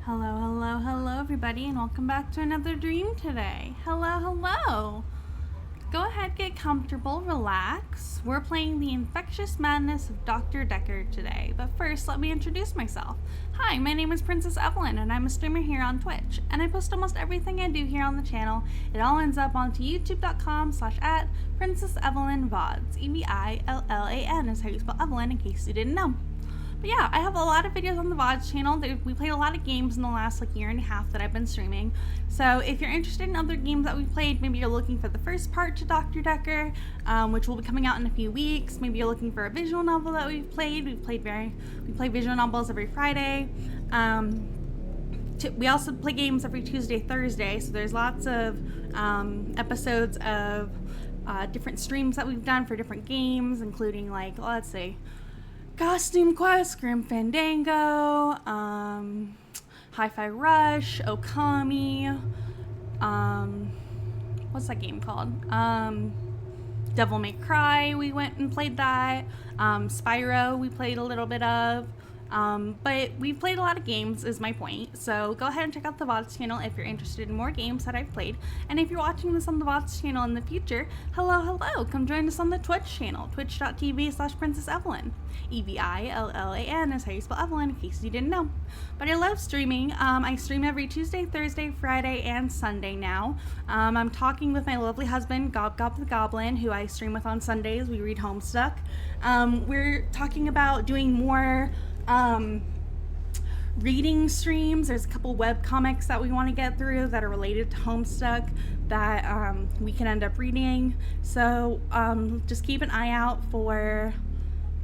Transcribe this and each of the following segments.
Hello, hello, hello everybody, and welcome back to another dream today. Hello, hello. Go ahead, get comfortable, relax. We're playing the Infectious Madness of Dr. Dekker today, but first let me introduce myself. Hi, my name is Princess Evelyn, and I'm a streamer here on Twitch, and I post almost everything I do here on the channel. It all ends up onto youtube.com/@princessevillanvods. EVILLAN is how you spell Evelyn, in case you didn't know. But yeah, I have a lot of videos on the VODs channel. We played a lot of games in the last year and a half that I've been streaming. So if you're interested in other games that we played, maybe you're looking for the first part to Dr. Dekker, which will be coming out in a few weeks. Maybe you're looking for a visual novel that we've played. We play visual novels every Friday. We also play games every Tuesday, Thursday. So there's lots of episodes of different streams that we've done for different games, including let's see, Costume Quest, Grim Fandango, Hi-Fi Rush, Okami, what's that game called? Devil May Cry, we went and played that. Spyro, we played a little bit of. But we've played a lot of games is my point. So go ahead and check out the VODs channel if you're interested in more games that I've played. And if you're watching this on the VODs channel in the future, hello, come join us on the Twitch channel, twitch.tv/princessevillan. EVILLAN is how you spell Evelyn, in case you didn't know. But I love streaming. I stream every Tuesday, Thursday, Friday, and Sunday now. I'm talking with my lovely husband, Gob the Goblin, who I stream with on Sundays. We read Homestuck. We're talking about doing more reading streams. There's a couple web comics that we want to get through that are related to Homestuck that we can end up reading. So just keep an eye out for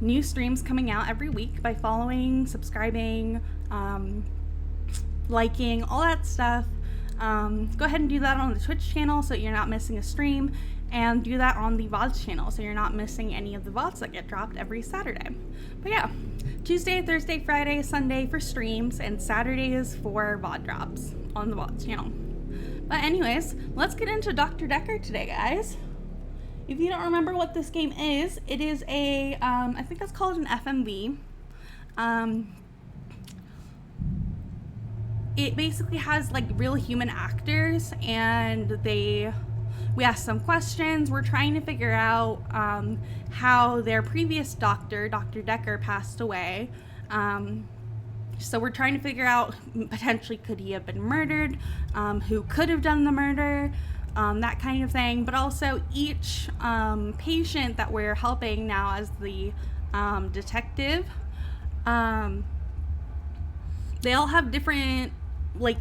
new streams coming out every week by following, subscribing, liking, all that stuff. Go ahead and do that on the Twitch channel so you're not missing a stream, and do that on the VODs channel so you're not missing any of the VODs that get dropped every Saturday. But yeah, Tuesday, Thursday, Friday, Sunday for streams, and Saturdays for VOD drops on the VODs channel. But anyways, let's get into Dr. Dekker today, guys. If you don't remember what this game is, it is a, I think that's called an FMV. It basically has real human actors, and we ask some questions. We're trying to figure out how their previous doctor, Dr. Dekker, passed away. So we're trying to figure out, potentially, could he have been murdered? Who could have done the murder? That kind of thing. But also each patient that we're helping now as the detective, they all have different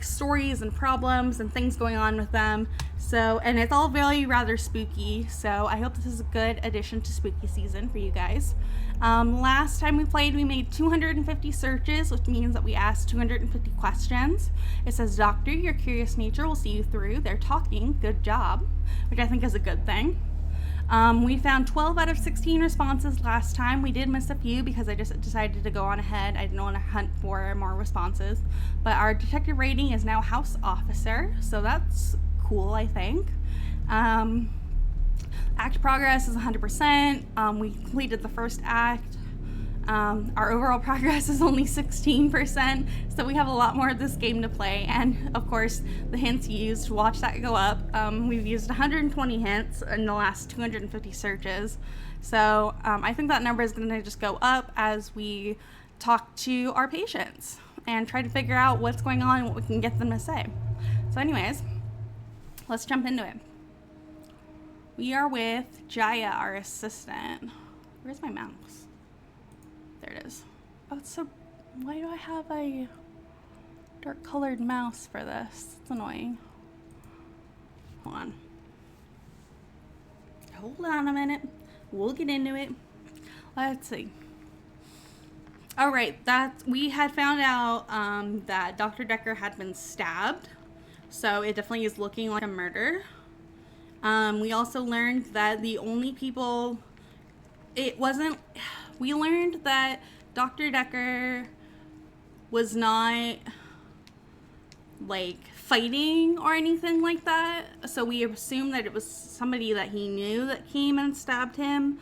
stories and problems and things going on with them. So, and it's all rather spooky. So I hope this is a good addition to spooky season for you guys. Last time we played, we made 250 searches, which means that we asked 250 questions. It says, "Doctor, your curious nature will see you through. They're talking. Good job," which I think is a good thing. We found 12 out of 16 responses last time. We did miss a few because I just decided to go on ahead. I didn't want to hunt for more responses. But our detective rating is now House Officer, so that's cool, I think. Act progress is 100%. We completed the first act. Our overall progress is only 16%, so we have a lot more of this game to play. And of course, the hints used, watch that go up. We've used 120 hints in the last 250 searches. So I think that number is going to just go up as we talk to our patients and try to figure out what's going on and what we can get them to say. So anyways, let's jump into it. We are with Jaya, our assistant. Where's my mouse? There it is. Oh, it's so... Why do I have a dark colored mouse for this? It's annoying. Hold on a minute. We'll get into it. Let's see. Alright, we had found out that Dr. Dekker had been stabbed. So it definitely is looking like a murder. We also learned that the only people... We learned that Dr. Dekker was not fighting or anything like that. So we assumed that it was somebody that he knew that came and stabbed him.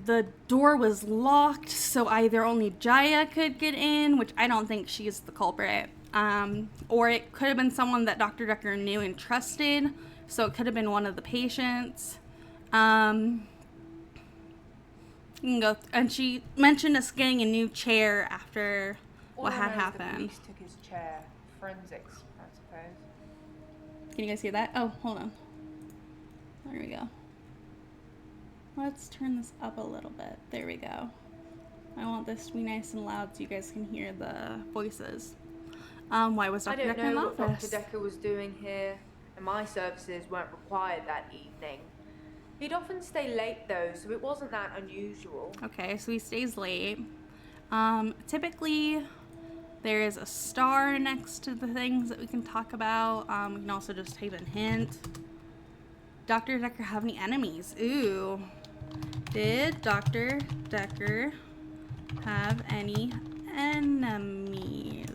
the door was locked, so either only Jaya could get in, which I don't think she's the culprit, or it could have been someone that Dr. Dekker knew and trusted, so it could have been one of the patients. You can go, and she mentioned us getting a new chair after what had happened. The police took his chair. Forensics, I suppose. Can you guys hear that? Oh, hold on. There we go. Let's turn this up a little bit. There we go. I want this to be nice and loud so you guys can hear the voices. Why was Dr. Dekker in the office? I don't know what Dr. Dekker was doing here, and my services weren't required that evening. He'd often stay late though, so it wasn't that unusual. Okay, so he stays late. Typically, there is a star next to the things that we can talk about. We can also just type in hint. Dr. Dekker have any enemies? Ooh. Did Dr. Dekker have any enemies?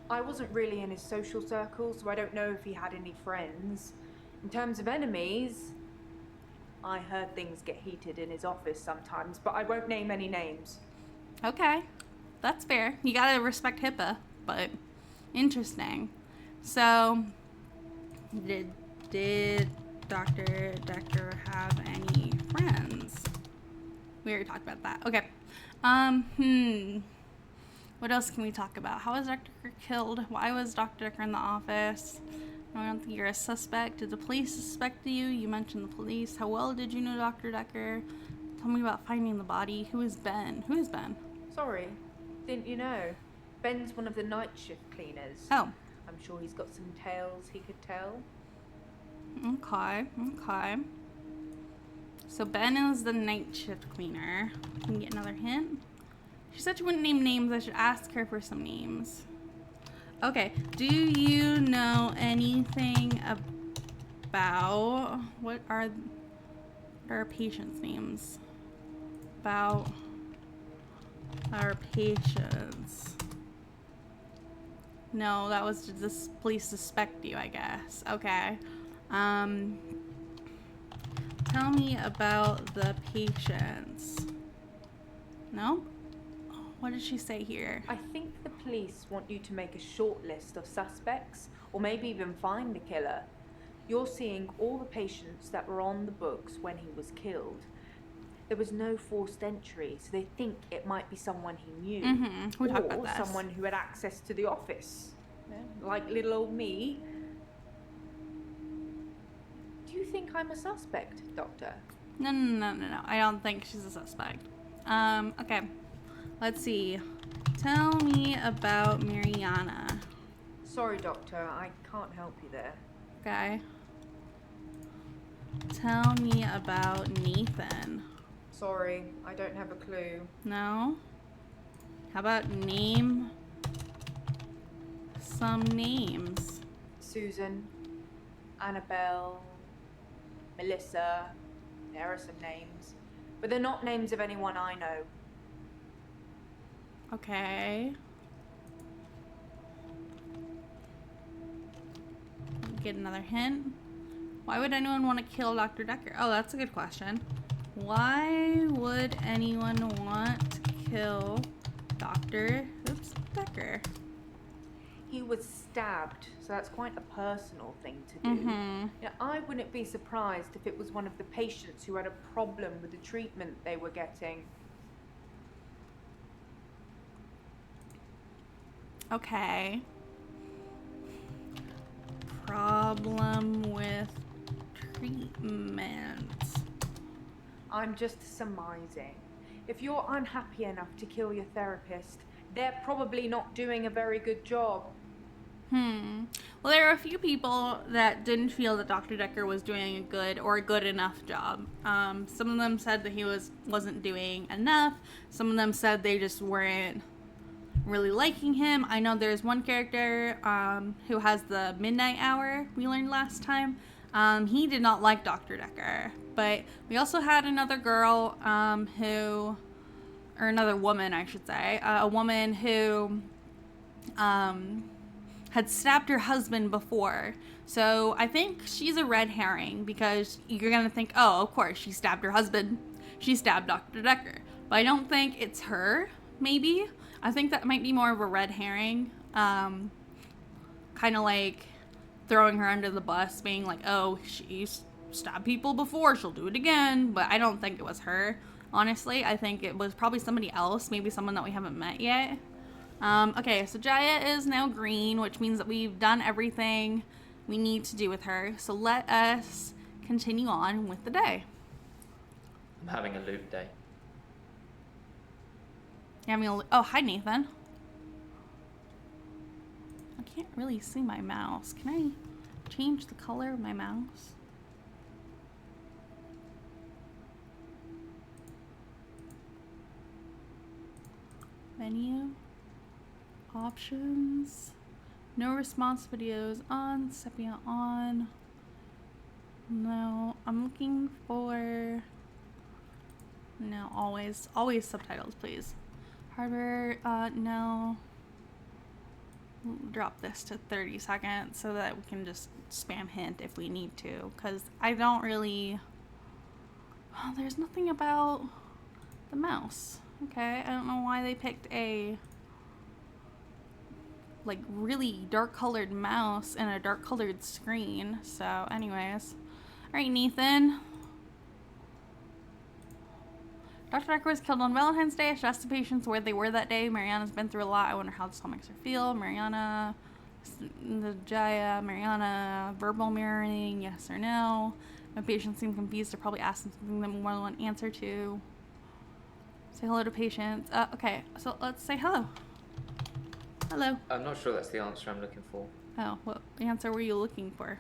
I wasn't really in his social circle, so I don't know if he had any friends. In terms of enemies, I heard things get heated in his office sometimes, but I won't name any names. Okay, that's fair. You gotta respect HIPAA, but interesting. So, did Dr. Dekker have any friends? We already talked about that. Okay. What else can we talk about? How was Dr. Dekker killed? Why was Dr. Dekker in the office? I don't think you're a suspect. Did the police suspect you? You mentioned the police. How well did you know Dr. Dekker? Tell me about finding the body. Who is Ben? Who is Ben? Sorry, didn't you know? Ben's one of the night shift cleaners. Oh. I'm sure he's got some tales he could tell. Okay. So Ben is the night shift cleaner. Can we get another hint? She said she wouldn't name names. I should ask her for some names. Okay. Do you know anything about what are our patients' names? About our patients. No, that was just this police suspect you, I guess. Okay. Tell me about the patients. No? What did she say here? I think the police want you to make a short list of suspects, or maybe even find the killer. You're seeing all the patients that were on the books when he was killed. There was no forced entry, so they think it might be someone he knew. We talked about or this. Someone who had access to the office. Yeah, like little old me. Do you think I'm a suspect, Doctor? No. I don't think she's a suspect. Okay. Let's see. Tell me about Mariana. Sorry, Doctor. I can't help you there. Okay. Tell me about Nathan. Sorry, I don't have a clue. No? How about name some names? Susan, Annabelle, Melissa. There are some names. But they're not names of anyone I know. Okay. Get another hint. Why would anyone want to kill Dr. Dekker? Oh, that's a good question. Why would anyone want to kill Dr. Dekker? He was stabbed, so that's quite a personal thing to do. You know, I wouldn't be surprised if it was one of the patients who had a problem with the treatment they were getting. Okay. Problem with treatment. I'm just surmising. If you're unhappy enough to kill your therapist, they're probably not doing a very good job. Well, there are a few people that didn't feel that Dr. Dekker was doing a good enough job. Some of them said that he wasn't doing enough. Some of them said they just weren't really liking him. I know there's one character who has the midnight hour we learned last time. He did not like Dr. Dekker. But we also had another girl another woman, I should say, a woman who had stabbed her husband before. So I think she's a red herring because you're going to think, oh, of course, she stabbed her husband. she stabbed Dr. Dekker. But I don't think it's her, maybe. I think that might be more of a red herring. Kind of like throwing her under the bus, being like, oh, she's stabbed people before, she'll do it again. But I don't think it was her, honestly. I think it was probably somebody else, maybe someone that we haven't met yet. Okay, so Jaya is now green, which means that we've done everything we need to do with her. So let us continue on with the day. I'm having a loop day. Oh, hi, Nathan. I can't really see my mouse. Can I change the color of my mouse? Menu. Options. No response videos on. Sepia on. No. I'm looking for... No, always subtitles, please. Hardware, no. Drop this to 30 seconds so that we can just spam hint if we need to, because I don't really... Oh, there's nothing about the mouse. Okay, I don't know why they picked a like really dark colored mouse and a dark colored screen. So anyways, all right, Nathan. Dr. Dekker was killed on Valentine's Day. I should ask the patients where they were that day. Mariana's been through a lot. I wonder how this all makes her feel. Mariana, the Jaya, Mariana, verbal mirroring, yes or no. My patients seem confused. I probably asked them something that more than one answer to. Say hello to patients. Okay, so let's say hello. Hello. I'm not sure that's the answer I'm looking for. Oh, what answer were you looking for?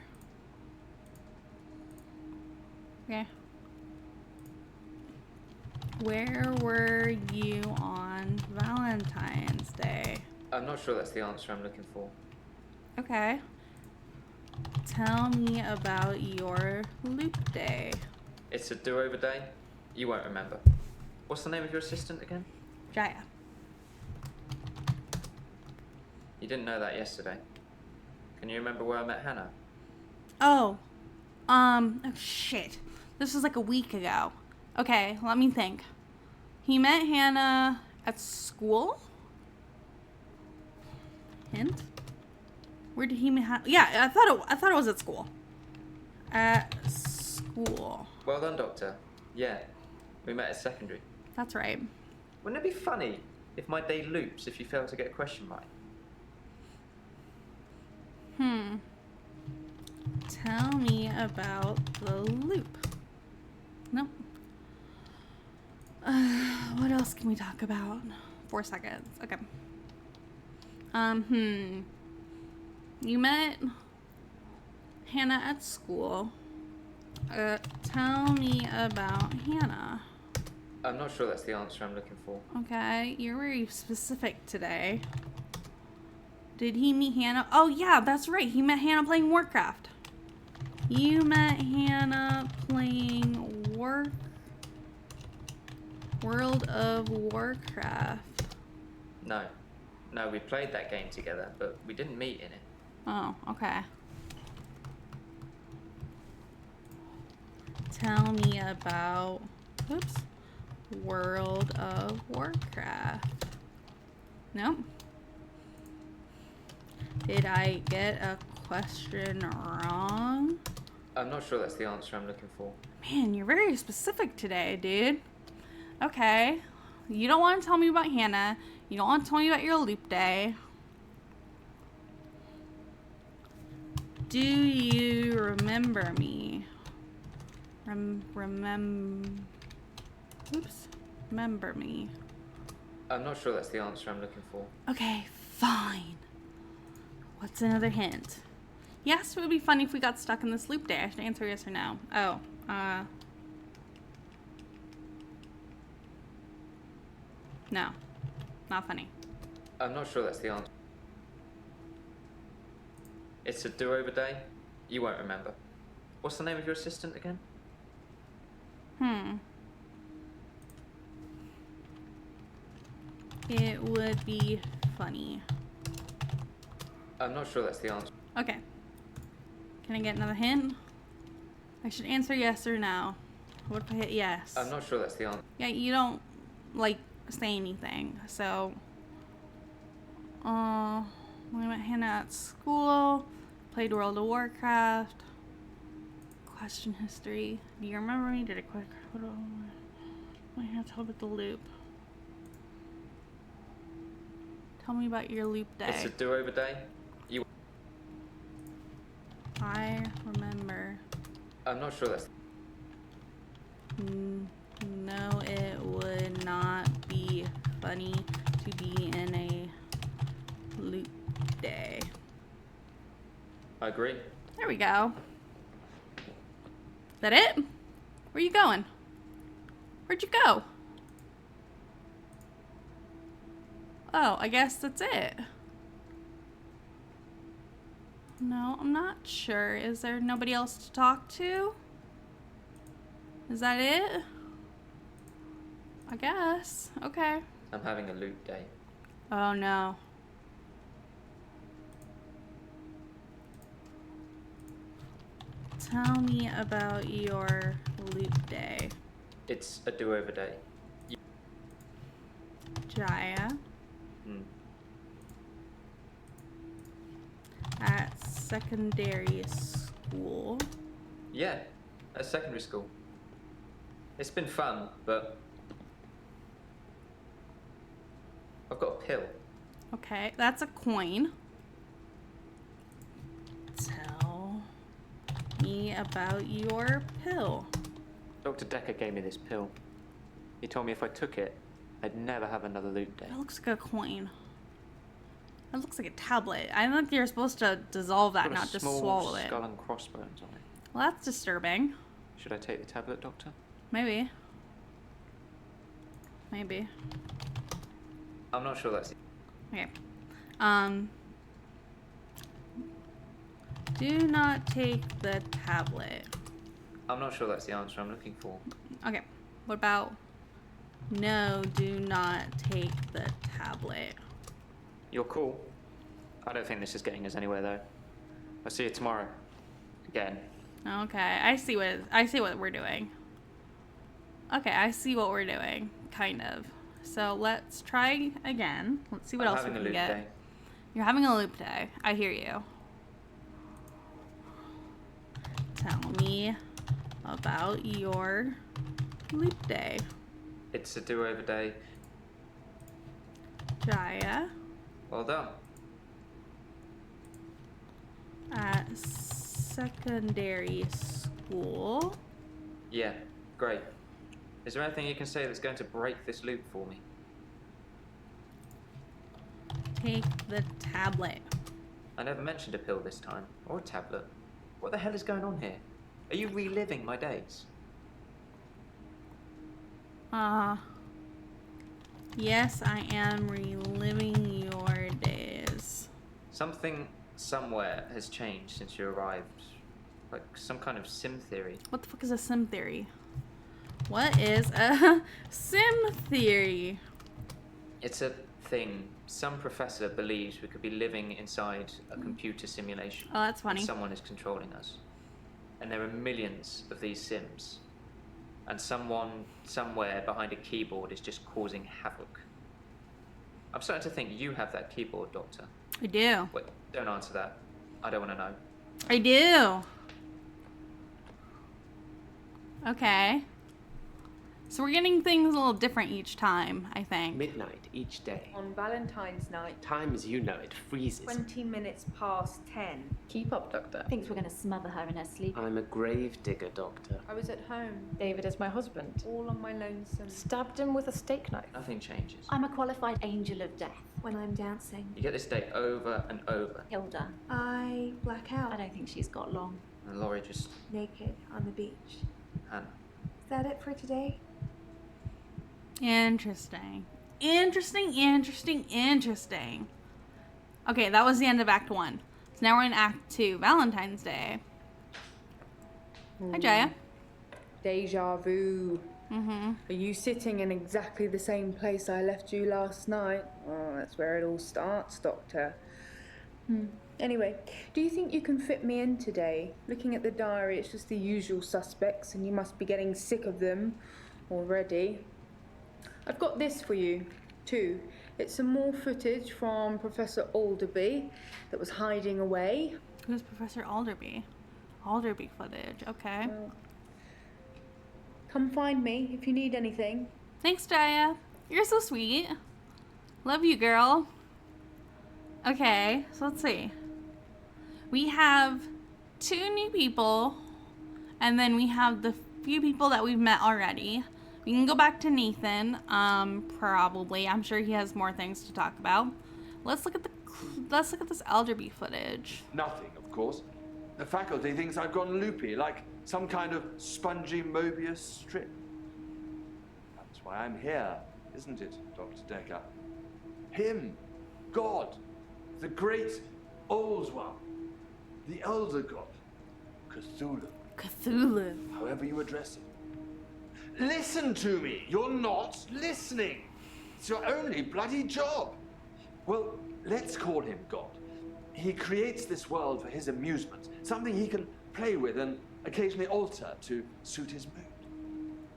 Okay. Where were you on Valentine's Day? I'm not sure that's the answer I'm looking for. Okay. Tell me about your loop day. It's a do-over day. You won't remember. What's the name of your assistant again? Jaya. You didn't know that yesterday. Can you remember where I met Hannah? Oh, shit. This was like a week ago. Okay, let me think. He met Hannah at school? Hint? Where did he meet Hannah? Yeah, I thought it was at school. At school. Well done, Doctor. Yeah, we met at secondary. That's right. Wouldn't it be funny if my day loops if you fail to get a question right? Tell me about the loop. Nope. What else can we talk about? 4 seconds. Okay. You met Hannah at school. Tell me about Hannah. I'm not sure that's the answer I'm looking for. Okay, you're very specific today. Did he meet Hannah? Oh yeah, that's right. He met Hannah playing Warcraft. You met Hannah playing World of Warcraft. No, we played that game together, but we didn't meet in it. Oh, okay. Tell me about, World of Warcraft. Nope. Did I get a question wrong? I'm not sure that's the answer I'm looking for. Man, you're very specific today, dude. Okay. You don't want to tell me about Hannah. You don't want to tell me about your loop day. Do you remember me? Remember me. I'm not sure that's the answer I'm looking for. Okay, fine. What's another hint? Yes, it would be funny if we got stuck in this loop day. I should answer yes or no. Oh, no. Not funny. I'm not sure that's the answer. It's a do-over day. You won't remember. What's the name of your assistant again? It would be funny. I'm not sure that's the answer. Okay. Can I get another hint? I should answer yes or no. What if I hit yes? I'm not sure that's the answer. Yeah, you don't, like, say anything, so... we met Hannah at school, played World of Warcraft, question history. Do you remember me? Did a quick... I have to tell about the loop. Tell me about your loop day. It's a do-over day. I remember. I'm not sure that's... No, it would not be funny to be in a loop day. I agree. There we go. Is that it? Where you going? Where'd you go? Oh, I guess that's it. No, I'm not sure. Is there nobody else to talk to? Is that it? I guess. Okay. I'm having a loop day. Oh no. Tell me about your loop day. It's a do-over day. Jaya. At secondary school. Yeah, at secondary school. It's been fun, but I've got a pill. Okay, that's a coin. Tell me about your pill. Dr. Dekker gave me this pill. He told me if I took it, I'd never have another loop day. That looks like a coin. That looks like a tablet. I think you're supposed to dissolve that, Got a not just small swallow it. skull and crossbones on it. Well, that's disturbing. Should I take the tablet, Doctor? Maybe. Maybe. I'm not sure that's... Okay. Do not take the tablet. I'm not sure that's the answer I'm looking for. Okay. What about no, do not take the tablet? You're cool. I don't think this is getting us anywhere, though. I'll see you tomorrow. Again. Okay, I see what we're doing. Okay, I see what we're doing, kind of. So let's try again. Let's see what else we can get. Day. You're having a loop day. I hear you. Tell me about your loop day. It's a do-over day. Jaya. Well done. At secondary school. Yeah, great. Is there anything you can say that's going to break this loop for me? Take the tablet. I never mentioned a pill this time, or a tablet. What the hell is going on here? Are you reliving my days? Yes, I am reliving your days. Something somewhere has changed since you arrived. Like some kind of sim theory. What the fuck is a sim theory? What is a sim theory? It's a thing. Some professor believes we could be living inside a computer simulation. Oh, that's funny. And someone is controlling us. And there are millions of these sims. And someone, somewhere behind a keyboard is just causing havoc. I'm starting to think you have that keyboard, Doctor. I do. Wait, don't answer that. I don't want to know. I do. Okay. So we're getting things a little different each time, I think. Midnight each day. On Valentine's night, Time as you know it freezes. 20 minutes past 10. Keep up, Doctor. Thinks we're going to smother her in her sleep. I'm a grave digger, Doctor. I was at home, David is my husband. all on my lonesome. Stabbed him with a steak knife. Nothing changes. I'm a qualified angel of death. When I'm dancing, You get this day over and over. Hilda. I black out I don't think she's got long. And Laurie just... naked on the beach. Hannah. Is that it for today? Interesting. Interesting. Okay, that was the end of Act 1. So now we're in Act 2, Valentine's Day. Hi, Jaya. Deja vu. Mm-hmm. Are you sitting in exactly the same place I left you last night? Oh, that's where it all starts, Doctor. Anyway, do you think you can fit me in today? Looking at the diary, it's just the usual suspects, and you must be getting sick of them already. I've got this for you, too. It's some more footage from Professor Alderby that was hiding away. Who's Professor Alderby? Alderby footage, okay. Well, come find me if you need anything. Thanks, Jaya. You're so sweet. Love you, girl. Okay, so let's see. We have 2 new people, and then we have the few people that we've met already. We can go back to Nathan, probably. I'm sure he has more things to talk about. Let's look at this Alderby footage. Nothing, of course. The faculty thinks I've gone loopy, like some kind of spongy Mobius strip. That's why I'm here, isn't it, Dr. Dekker? Him, God, the great old one, the elder god, Cthulhu. Cthulhu. However you address it. Listen to me! You're not listening! It's your only bloody job! Well, let's call him God. He creates this world for his amusement, something he can play with and occasionally alter to suit his mood.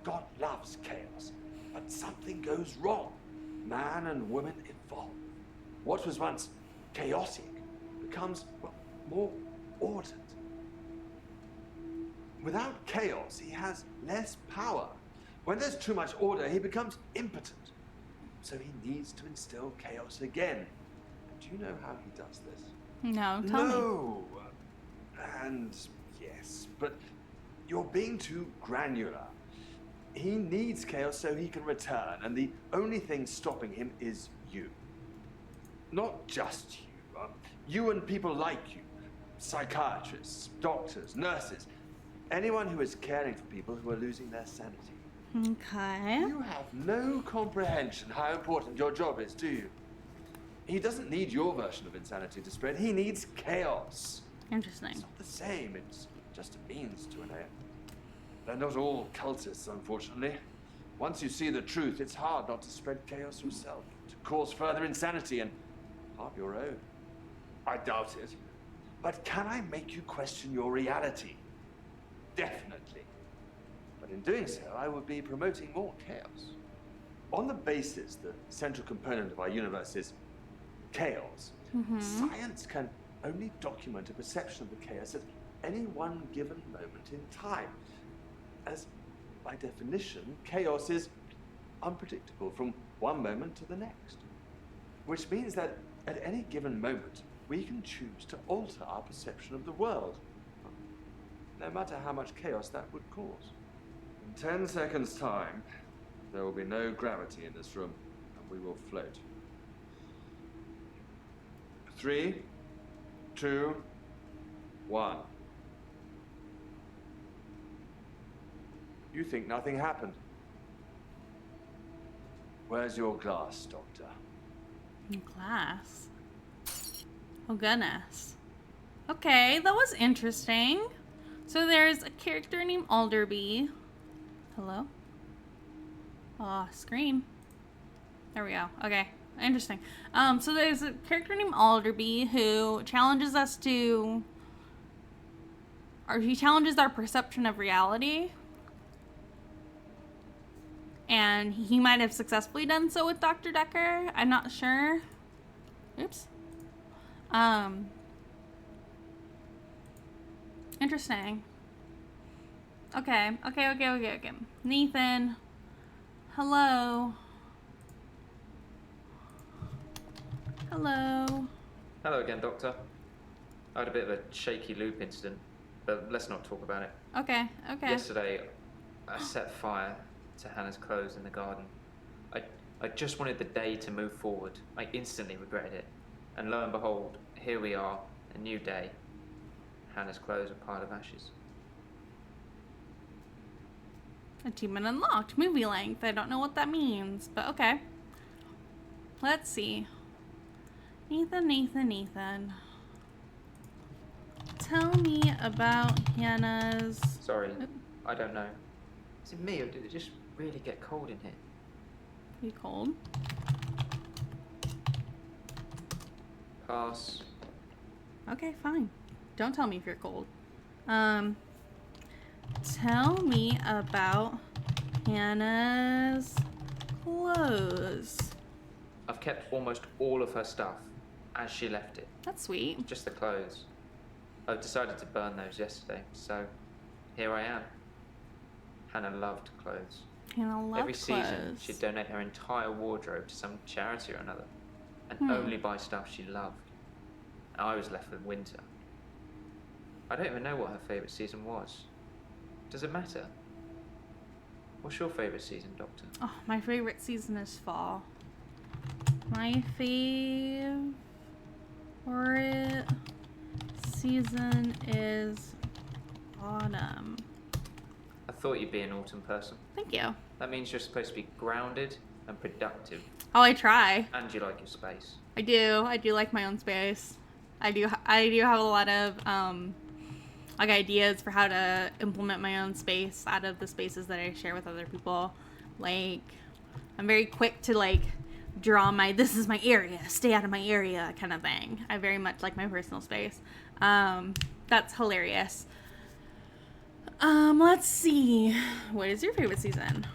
God loves chaos, but something goes wrong. Man and woman evolve. What was once chaotic becomes, well, more ordered. Without chaos, he has less power. When there's too much order, he becomes impotent. So he needs to instill chaos again. Do you know how he does this? No, tell me. No. And yes, but you're being too granular. He needs chaos so he can return, and the only thing stopping him is you. Not just you. You and people like you. Psychiatrists, doctors, nurses. Anyone who is caring for people who are losing their sanity. Okay. You have no comprehension how important your job is, do you? He doesn't need your version of insanity to spread. He needs chaos. Interesting. It's not the same. It's just a means to an end. They're not all cultists, unfortunately. Once you see the truth, it's hard not to spread chaos yourself, to cause further insanity and half your own. I doubt it. But can I make you question your reality? Definitely. But in doing so, I would be promoting more chaos. On the basis the central component of our universe is chaos, science can only document a perception of the chaos at any one given moment in time. As, by definition, chaos is unpredictable from one moment to the next. Which means that at any given moment, we can choose to alter our perception of the world, no matter how much chaos that would cause. In 10 seconds' time, there will be no gravity in this room, and we will float. 3, 2, 1. You think nothing happened. Where's your glass, Doctor? Glass. Oh goodness. Okay, that was interesting. So there's a character named Alderby. Hello? Oh, screen. There we go. Okay, interesting. So there's a character named Alderby who challenges us to, or he challenges our perception of reality. And he might have successfully done so with Dr. Dekker. I'm not sure. Oops. Interesting. Okay. Nathan. Hello. Hello. Hello again, Doctor. I had a bit of a shaky loop incident, but let's not talk about it. Okay. Yesterday, I set fire to Hannah's clothes in the garden. I just wanted the day to move forward. I instantly regretted it. And lo and behold, here we are, a new day. Hannah's clothes are a pile of ashes. Achievement unlocked. Movie length. I don't know what that means, but okay. Let's see. Nathan. Tell me about Hannah's... Sorry, I don't know. Is it me or did it just really get cold in here? Pretty cold. Pass. Okay, fine. Don't tell me if you're cold. Tell me about Hannah's clothes. I've kept almost all of her stuff as she left it. That's sweet. Just the clothes. I've decided to burn those yesterday, so here I am. Hannah loved clothes. Hannah loved Every season, clothes. she'd donate her entire wardrobe to some charity or another, and only buy stuff she loved. And I was left with winter. I don't even know what her favourite season was. Does it matter? What's your favourite season, Doctor? Oh, my favorite season is fall. My favorite season is autumn. I thought you'd be an autumn person. Thank you. That means you're supposed to be grounded and productive, Oh, I try. and you like your space. I do. I do like my own space. I do have a lot of like ideas for how to implement my own space out of the spaces that I share with other people. Like, I'm very quick to like draw my this is my area, stay out of my area kind of thing. I very much like my personal space. That's hilarious. Let's see. What is your favorite season?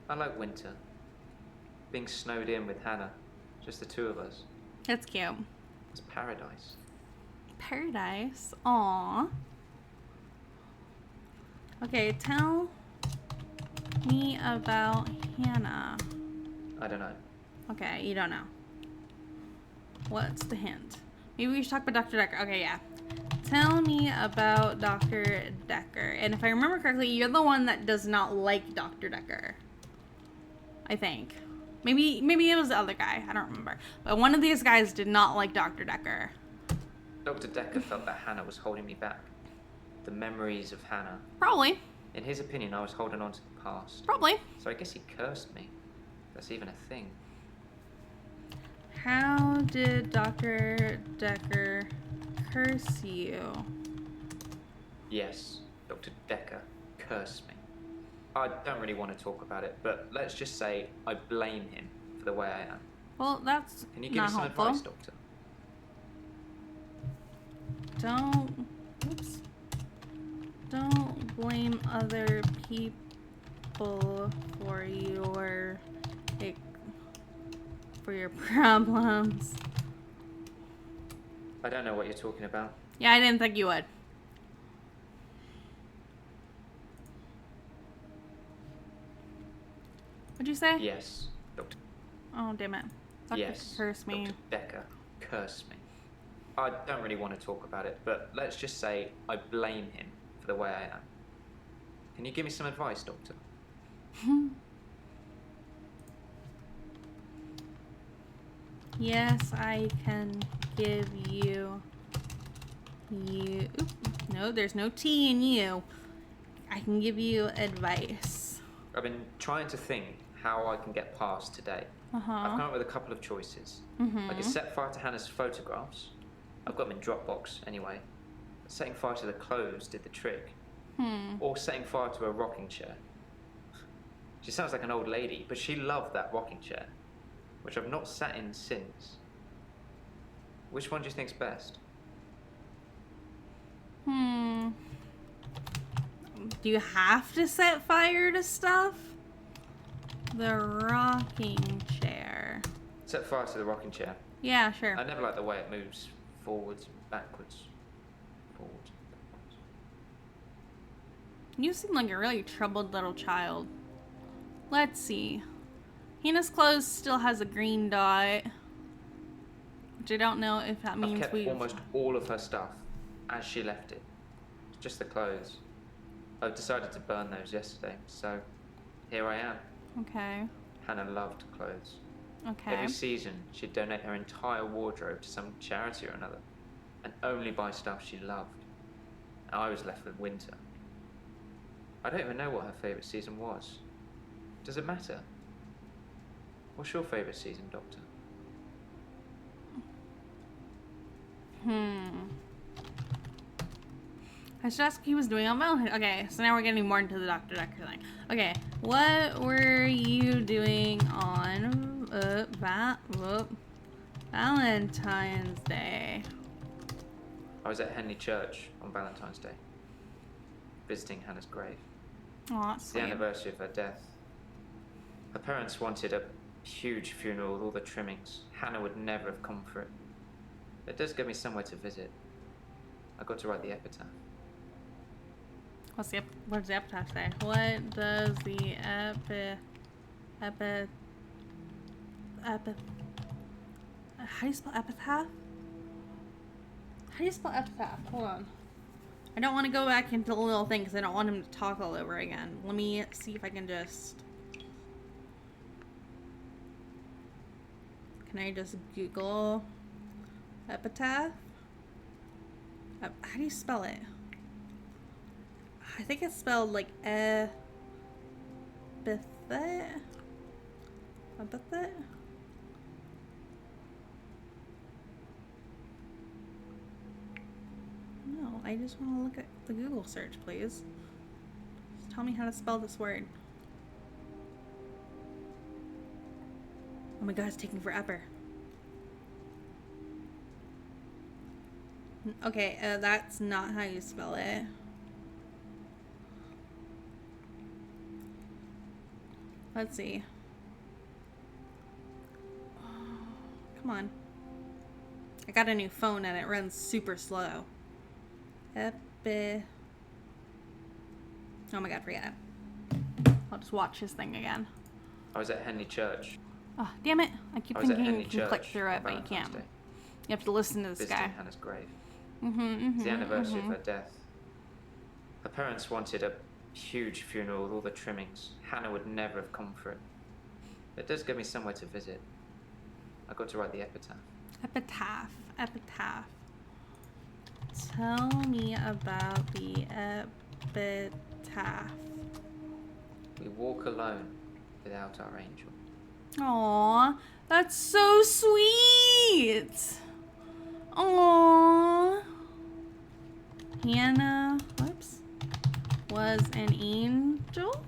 I like winter. Being snowed in with Hannah. Just the two of us. That's cute. It's paradise. Paradise. Aww. Okay, tell me about Hannah. I don't know. Okay, you don't know. What's the hint? Maybe we should talk about Dr. Dekker. Okay, yeah. Tell me about Dr. Dekker. And if I remember correctly, you're the one that does not like Dr. Dekker. I think. Maybe it was the other guy. I don't remember. But one of these guys did not like Dr. Dekker. Dr. Dekker felt that Hannah was holding me back. The memories of Hannah. Probably. In his opinion, I was holding on to the past. Probably. So I guess he cursed me. That's even a thing. How did Dr. Dekker curse you? Yes, Dr. Dekker cursed me. I don't really want to talk about it, but let's just say I blame him for the way I am. Well, that's Can you give not me some helpful. advice, Doctor? Don't blame other people for your problems. I don't know what you're talking about. Yeah, I didn't think you would. What'd you say? Yes, Dr. Oh, damn it. Dr. Yes, Curse me. Dr. Dekker cursed me. I don't really want to talk about it, but let's just say I blame him for the way I am. Can you give me some advice, Doctor? Yes, I can give you. Oop, no, there's no T in you. I can give you advice. I've been trying to think how I can get past today. I've come up with a couple of choices. I could set fire to Hannah's photographs. I've got them in Dropbox anyway. Setting fire to the clothes did the trick. Or setting fire to a rocking chair. She sounds like an old lady, but she loved that rocking chair, which I've not sat in since. Which one do you think's best? Do you have to set fire to stuff? The rocking chair. Set fire to the rocking chair. Yeah, sure. I never like the way it moves forwards, backwards, forwards, backwards. You seem like a really troubled little child. Let's see. Hannah's clothes still has a green dot, which I don't know if that means I've kept almost all of her stuff as she left it. Just the clothes. I've decided to burn those yesterday, so here I am. Okay. Hannah loved clothes. Okay. Every season, she'd donate her entire wardrobe to some charity or another, and only buy stuff she loved. And I was left with winter. I don't even know what her favourite season was. Does it matter? What's your favourite season, Doctor? I should ask what he was doing on Valentine's. Okay, so now we're getting more into the Dr. Dekker thing. Okay, what were you doing on Valentine's Day. I was at Henley Church on Valentine's Day, visiting Hannah's grave. Aw, It's the sweet. anniversary of her death. Her parents wanted a huge funeral with all the trimmings. Hannah would never have come for it. It does give me somewhere to visit. I got to write the epitaph. What does the epitaph say? What does the how do you spell epitaph? How do you spell epitaph? Hold on. I don't want to go back into the little thing because I don't want him to talk all over again. Let me see if I can just... Can I just Google epitaph? How do you spell it? I think it's spelled like epithet. Epithet? No, I just want to look at the Google search, please. Just tell me how to spell this word. Oh my god, it's taking forever. Okay, that's not how you spell it. Let's see. Oh, come on. I got a new phone and it runs super slow. Oh my god, forget it. I'll just watch this thing again. I was at Henley Church. Oh, damn it. I keep I was at thinking Henley you can click Church through on it, but you Valentine's can't. Day, You have to listen to this visiting guy. Hannah's grave. Mm-hmm, It's the anniversary of her death. Her parents wanted a huge funeral with all the trimmings. Hannah would never have come for it. It does give me somewhere to visit. I got to write the epitaph. Epitaph. Epitaph. Tell me about the epitaph. We walk alone without our angel. Aww, that's so sweet. Aww. Hannah, whoops, was an angel?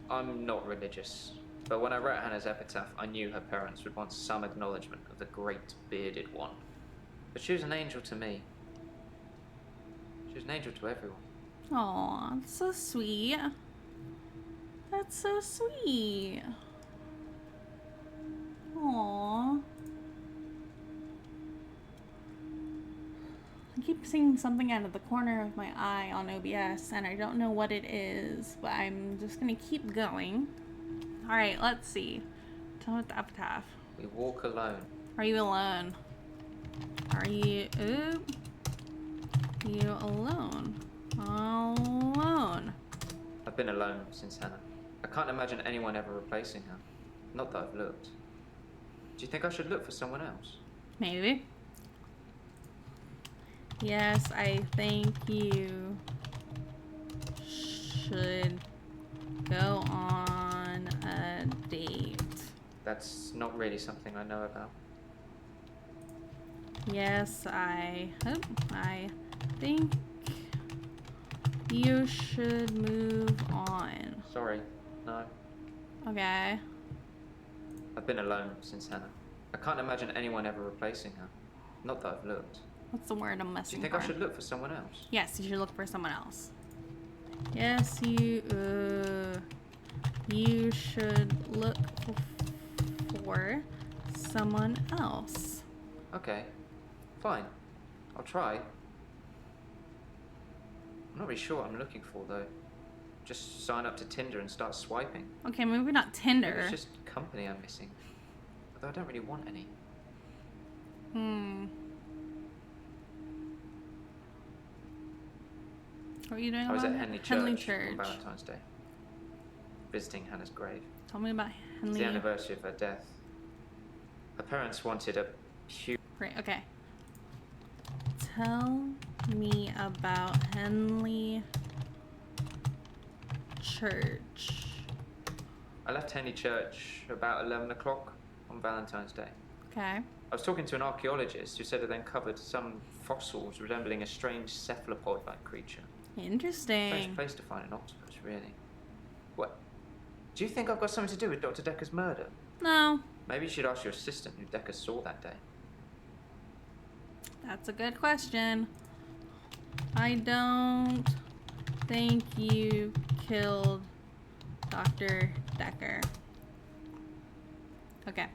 I'm not religious, but when I wrote Hannah's epitaph, I knew her parents would want some acknowledgement of the great bearded one. But she was an angel to me. She was an angel to everyone. Aw, that's so sweet. That's so sweet. Aww. I keep seeing something out of the corner of my eye on OBS, and I don't know what it is, but I'm just gonna keep going. Alright, let's see. Tell me what the epitaph. We walk alone. Are you alone? Are you... You alone? Alone. I've been alone since Hannah. I can't imagine anyone ever replacing her. Not that I've looked. Do you think I should look for someone else? Maybe. Yes, I think you should go on a date. That's not really something I know about. Yes, I think you should move on. Sorry, no. Okay. I've been alone since Hannah. I can't imagine anyone ever replacing her. Not that I've looked. What's the word I'm Do missing you think for? I should look for someone else? Yes, you should look for someone else. Yes, you should look for someone else. Okay, fine. I'll try. I'm not really sure what I'm looking for, though. Just sign up to Tinder and start swiping. Okay, maybe not Maybe Tinder. it's just company I'm missing. Although I don't really want any. What are you doing? I was at about Henley it? Church on Valentine's Day, visiting Hannah's grave. Tell me about It's Henley. the anniversary of her death. Her parents wanted a huge... Great, okay. Tell me about Henley Church. I left Henley Church about 11 o'clock on Valentine's Day. Okay. I was talking to an archaeologist who said that they uncovered some fossils resembling a strange cephalopod-like creature. Interesting. Strange place to find an octopus, really. What? Do you think I've got something to do with Dr. Dekker's murder? No. Maybe you should ask your assistant who Dekker saw that day. That's a good question. I don't think you killed Dr. Dekker. Okay.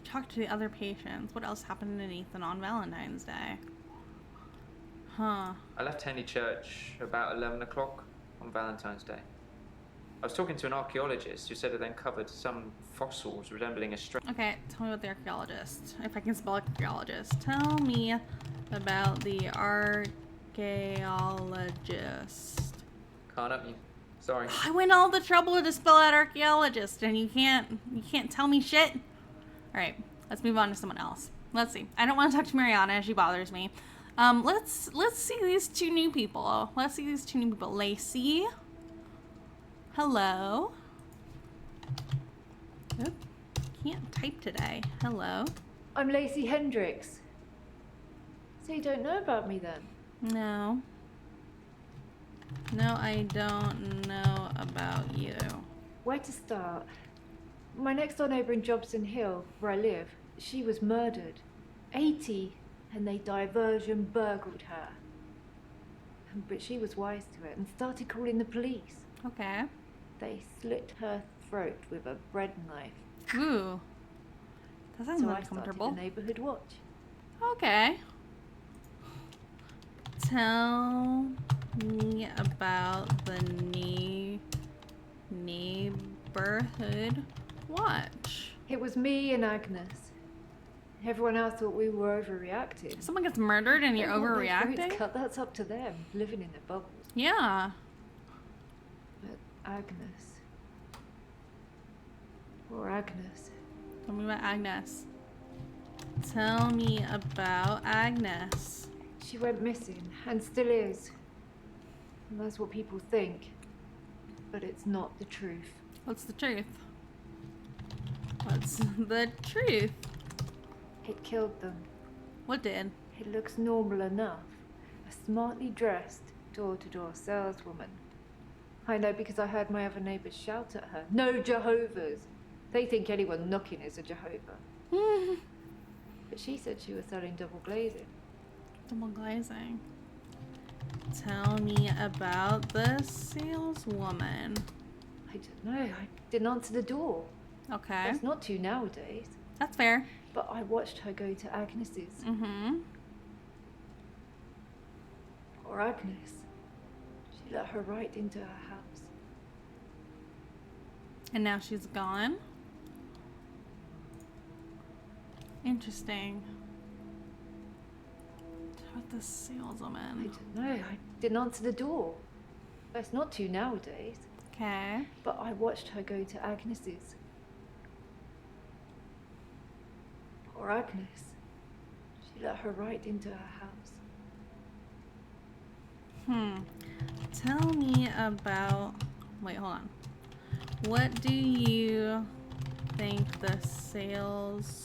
Talk to the other patients. What else happened to Nathan on Valentine's Day? Huh. I left Henley Church about 11 o'clock on Valentine's Day. I was talking to an archaeologist who said it uncovered some fossils resembling a strange... Okay, tell me about the archaeologist. If I can spell archaeologist. Tell me about the archaeologist. Can't help you. Sorry. I went all the trouble to spell out archaeologist and you can't tell me shit. Alright, let's move on to someone else. Let's see. I don't want to talk to Mariana, she bothers me. Let's see these two new people. Lacey. Hello. Oop, can't type today. Hello. I'm Lacey Hendricks. So you don't know about me then? No. No, I don't know about you. Where to start? My next door neighbour in Jobson Hill, where I live, she was murdered. 80, and they diversion burgled her. But she was wise to it and started calling the police. Okay. They slit her throat with a bread knife. Ooh. That sounds So I uncomfortable. started a neighbourhood watch. Okay. Tell me about the neighborhood watch. It was me and Agnes. Everyone else thought we were overreacting. If someone gets murdered and you're They want their throats overreacting? cut, that's up to them, living in their bubbles. Yeah. But Agnes. Poor Agnes. Tell me about Agnes. Tell me about Agnes. She went missing, and still is. And that's what people think. But it's not the truth. What's the truth? What's the truth? It killed them. What did? It looks normal enough. A smartly dressed, door-to-door saleswoman. I know because I heard my other neighbours shout at her. No Jehovah's! They think anyone knocking is a Jehovah. But she said she was selling double glazing. Double glazing. Tell me about the saleswoman. I don't know. I didn't answer the door. Okay. It's not to nowadays. That's fair. But I watched her go to Agnes's. Mm-hmm. Or Agnes. She let her right into her house. And now she's gone. Interesting. What the I saleswoman? don't know. I didn't answer the door. It's not to nowadays. Okay. But I watched her go to Agnes's. Or Agnes. She let her right into her house. Tell me about... Wait, hold on. What do you think the saleswoman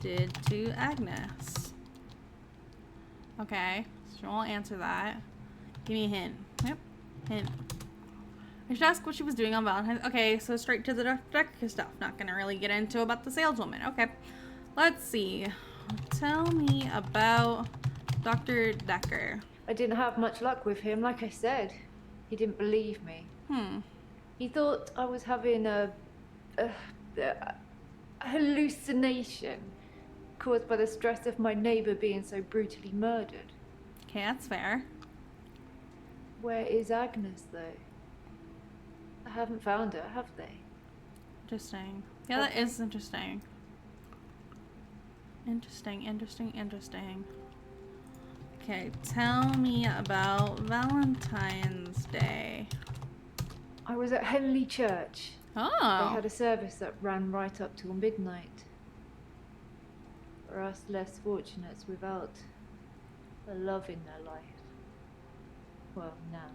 did to Agnes? Okay, so she won't answer that. Give me a hint. Yep, hint. I should ask what she was doing on Valentine's. Okay, so straight to the Dekker stuff. Not gonna really get into about the saleswoman. Okay, let's see. Tell me about Dr. Dekker. I didn't have much luck with him, like I said. He didn't believe me. He thought I was having a hallucination caused by the stress of my neighbour being so brutally murdered. Okay, that's fair. Where is Agnes, though? I haven't found her, have they? Interesting. Yeah, that is interesting. Interesting. Okay, tell me about Valentine's Day. I was at Henley Church. Oh. They had a service that ran right up till midnight. For us less fortunates without a love in their life. Well, now.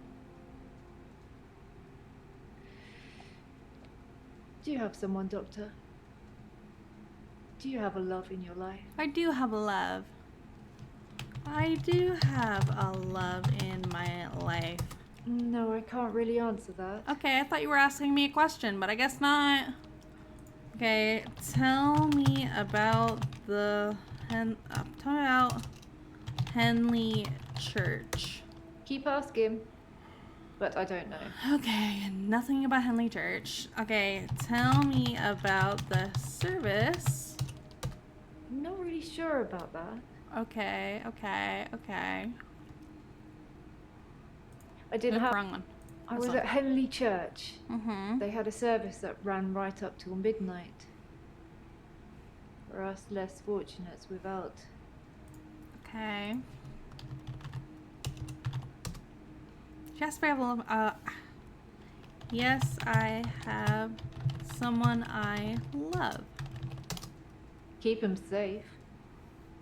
Do you have someone, Doctor? Do you have a love in your life? I do have a love. I do have a love in my life. No, I can't really answer that. Okay, I thought you were asking me a question, but I guess not. Okay, tell me about tell me about Henley Church. Keep asking, but I don't know. Okay, nothing about Henley Church. Okay, tell me about the service. I'm not really sure about that. Okay. I didn't Nope, have. wrong one. I This was one. at Henley Church. Mm-hmm. They had a service that ran right up till midnight. For us less fortunates without. Okay. Jasper, yes, I have someone I love. Keep 'em safe.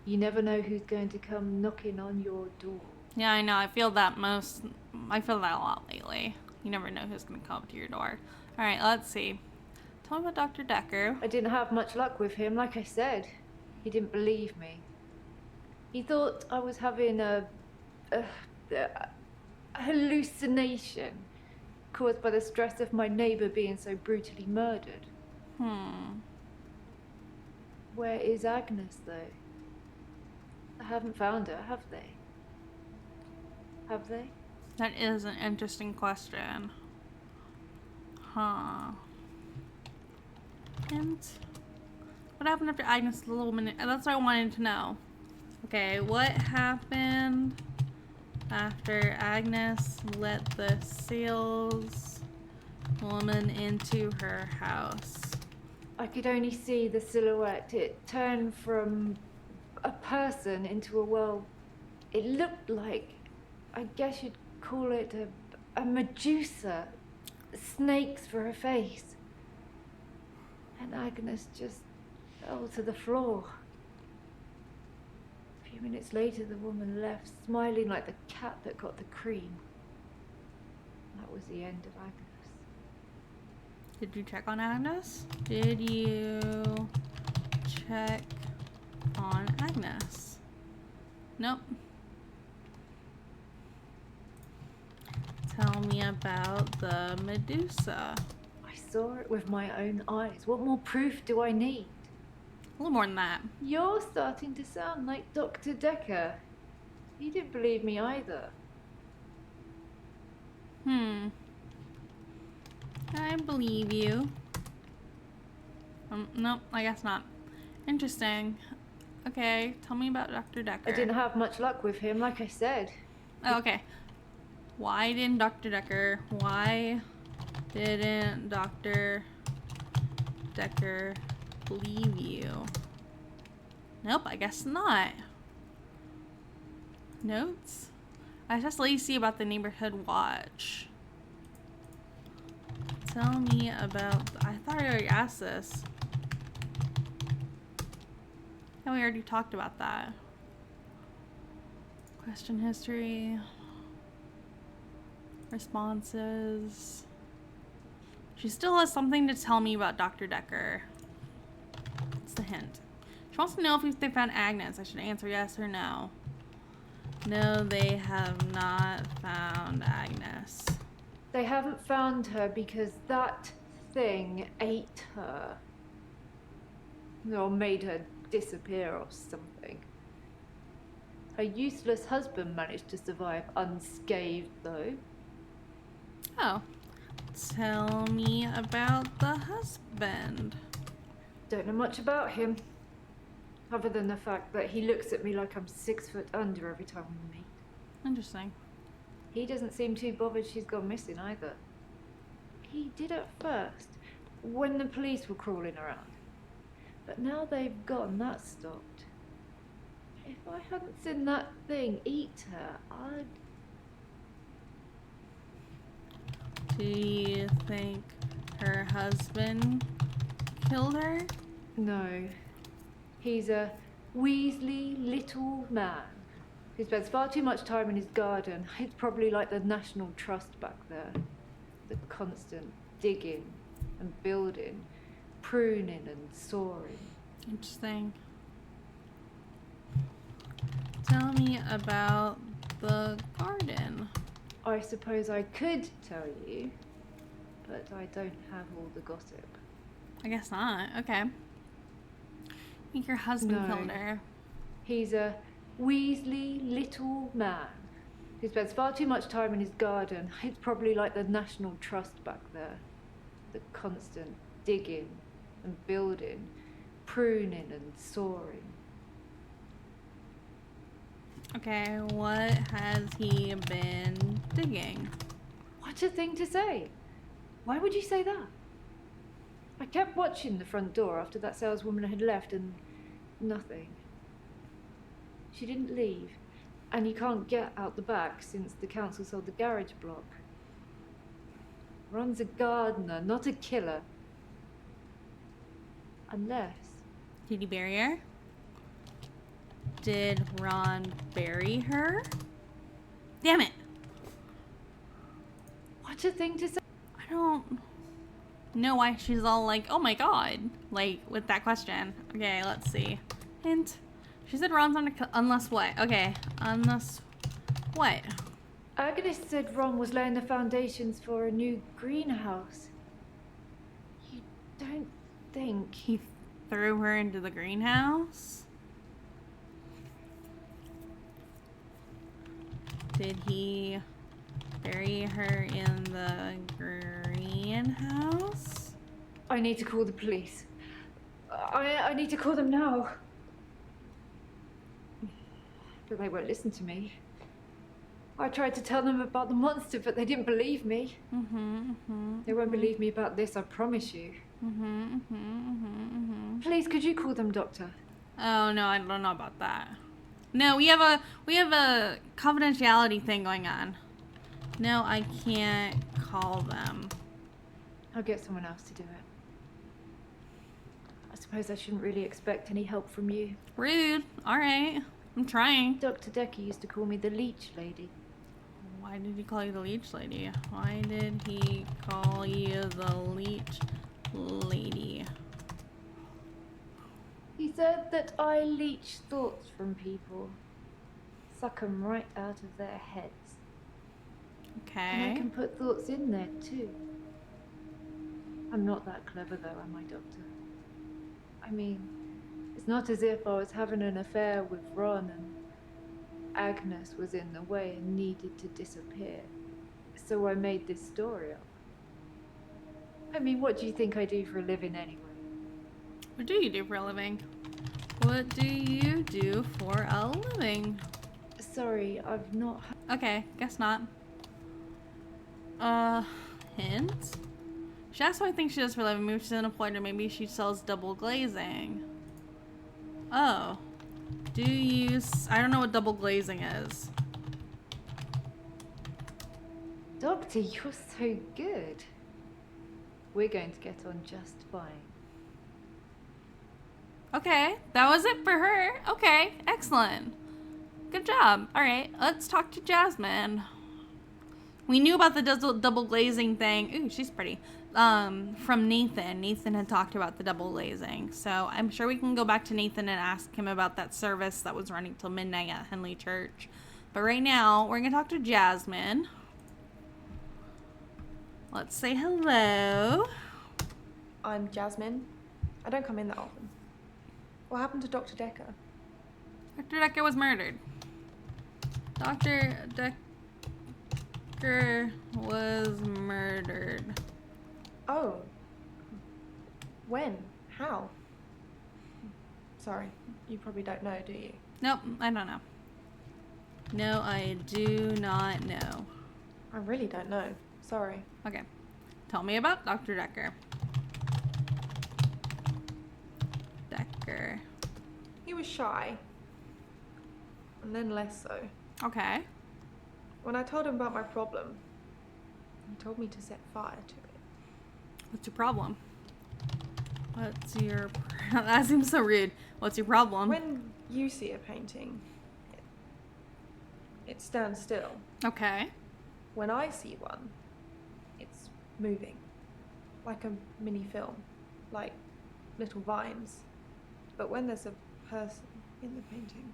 You never know who's going to come knocking on your door. Yeah, I know. I feel that a lot lately. You never know who's going to come up to your door. All right, let's see. Tell me about Dr. Dekker. I didn't have much luck with him, like I said. He didn't believe me. He thought I was having a hallucination caused by the stress of my neighbor being so brutally murdered. Where is Agnes, though? I haven't found her, have they? Have they? That is an interesting question. Huh. And what happened after Agnes a little minute? That's what I wanted to know. Okay, what happened after Agnes let the saleswoman into her house? I could only see the silhouette. It turned from a person into it looked like, I guess you'd call it a Medusa. Snakes for her face. And Agnes just fell to the floor. A few minutes later, the woman left, smiling like the cat that got the cream. That was the end of Agnes. Did you check on Agnes? Did you check on Agnes? Nope. Tell me about the Medusa. I saw it with my own eyes. What more proof do I need? A little more than that. You're starting to sound like Dr. Dekker. He didn't believe me either. I believe you. Nope, I guess not. Interesting. Okay, tell me about Dr. Dekker. I didn't have much luck with him, like I said. Oh, okay. Why didn't Dr. Dekker believe you? Nope, I guess not. Notes? I just lazy about the neighborhood watch. Tell me about. I thought I already asked this. Yeah, we already talked about that. Question history. Responses. She still has something to tell me about Dr. Dekker. What's the hint? She wants to know if they found Agnes. I should answer yes or no. No, they have not found Agnes. They haven't found her because that thing ate her. Or made her disappear or something. Her useless husband managed to survive unscathed, though. Oh. Tell me about the husband. Don't know much about him. Other than the fact that he looks at me like I'm 6 foot under every time we meet. Interesting. He doesn't seem too bothered she's gone missing either. He did at first, when the police were crawling around. But now they've gone, that stopped. If I hadn't seen that thing eat her, I'd... Do you think her husband killed her? No. He's a Weasley little man. He spends far too much time in his garden. It's probably like the National Trust back there. The constant digging and building, pruning and sawing. Interesting. tell me about the garden. I suppose I could tell you, but I don't have all the gossip. I guess not. Okay. I think your husband No. killed her. He's a Weasley little man who spends far too much time in his garden. It's probably like the National Trust back there. The constant digging and building, pruning and sawing. Okay, what has he been digging? What a thing to say! Why would you say that? I kept watching the front door after that saleswoman had left and nothing. She didn't leave, and you can't get out the back since the council sold the garage block. Ron's a gardener, not a killer. Unless... Did he bury her? Did Ron bury her? Damn it! What a thing to say! I don't know why she's all like, oh my god, like with that question. Okay, let's see. Hint. She said Ron's on a unless what? Okay, unless what? Agnes said Ron was laying the foundations for a new greenhouse. You don't think... He threw her into the greenhouse? Did he bury her in the greenhouse? I need to call the police. I need to call them now. But they won't listen to me. I tried to tell them about the monster, but they didn't believe me. They won't believe me about this, I promise you. Please, could you call them, Doctor? Oh no, I don't know about that. No, we have a confidentiality thing going on. No, I can't call them. I'll get someone else to do it. I suppose I shouldn't really expect any help from you. Rude. All right, I'm trying. Dr. Dekker used to call me the leech lady. Why did he call you the leech lady? Why did he call you the leech lady? He said that I leech thoughts from people. Suck them right out of their heads. And I Okay. can put thoughts in there too. I'm not that clever though, am I, Doctor? I mean, it's not as if I was having an affair with Ron and Agnes was in the way and needed to disappear. So I made this story up. I mean, what do you think I do for a living anyway? What do you do for a living? What do you do for a living? Sorry, I've not... Okay, guess not. Hint? She asked what I think she does for a living. Maybe she's unemployed or maybe she sells double glazing. Oh. Do you... I don't know what double glazing is. Doctor, you're so good. We're going to get on just fine. Okay, that was it for her. Okay, excellent. Good job. All right, let's talk to Jasmine. We knew about the double glazing thing. Ooh, she's pretty. From Nathan. Nathan had talked about the double glazing. So I'm sure we can go back to Nathan and ask him about that service that was running till midnight at Henley Church. But right now, we're going to talk to Jasmine. Let's say hello. I'm Jasmine. I don't come in that often. What happened to Dr. Dekker? Dr. Dekker was murdered. Dr. Dekker was murdered. Oh. When? How? Sorry, you probably don't know, do you? Nope, I don't know. No, I do not know. I really don't know. Sorry. Okay. Tell me about Dr. Dekker. Dekker. He was shy. And then less so. Okay. When I told him about my problem, he told me to set fire to it. What's your problem? What's your... That seems so rude. What's your problem? When you see a painting, it stands still. Okay. When I see one, it's moving. Like a mini film. Like little vines. But when there's a person in the painting,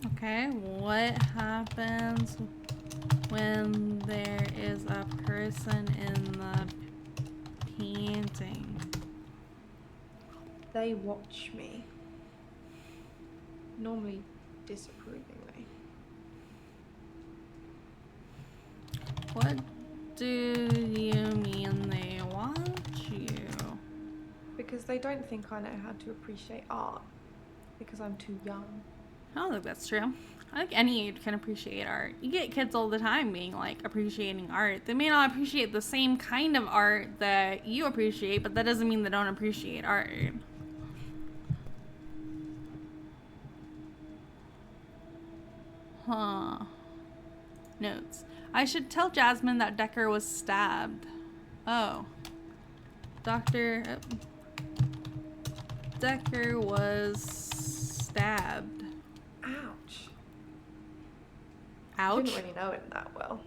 Okay, what happens when there is a person in the painting? They watch me. Normally disapprovingly. What do you mean they watch you? Because they don't think I know how to appreciate art. Because I'm too young. I don't think that's true. I think any age can appreciate art. You get kids all the time being like appreciating art. They may not appreciate the same kind of art that you appreciate, but that doesn't mean they don't appreciate art. Huh. Notes. I should tell Jasmine that Dekker was stabbed. Oh. Dekker was stabbed. Ouch. I Ouch. didn't really know him that well.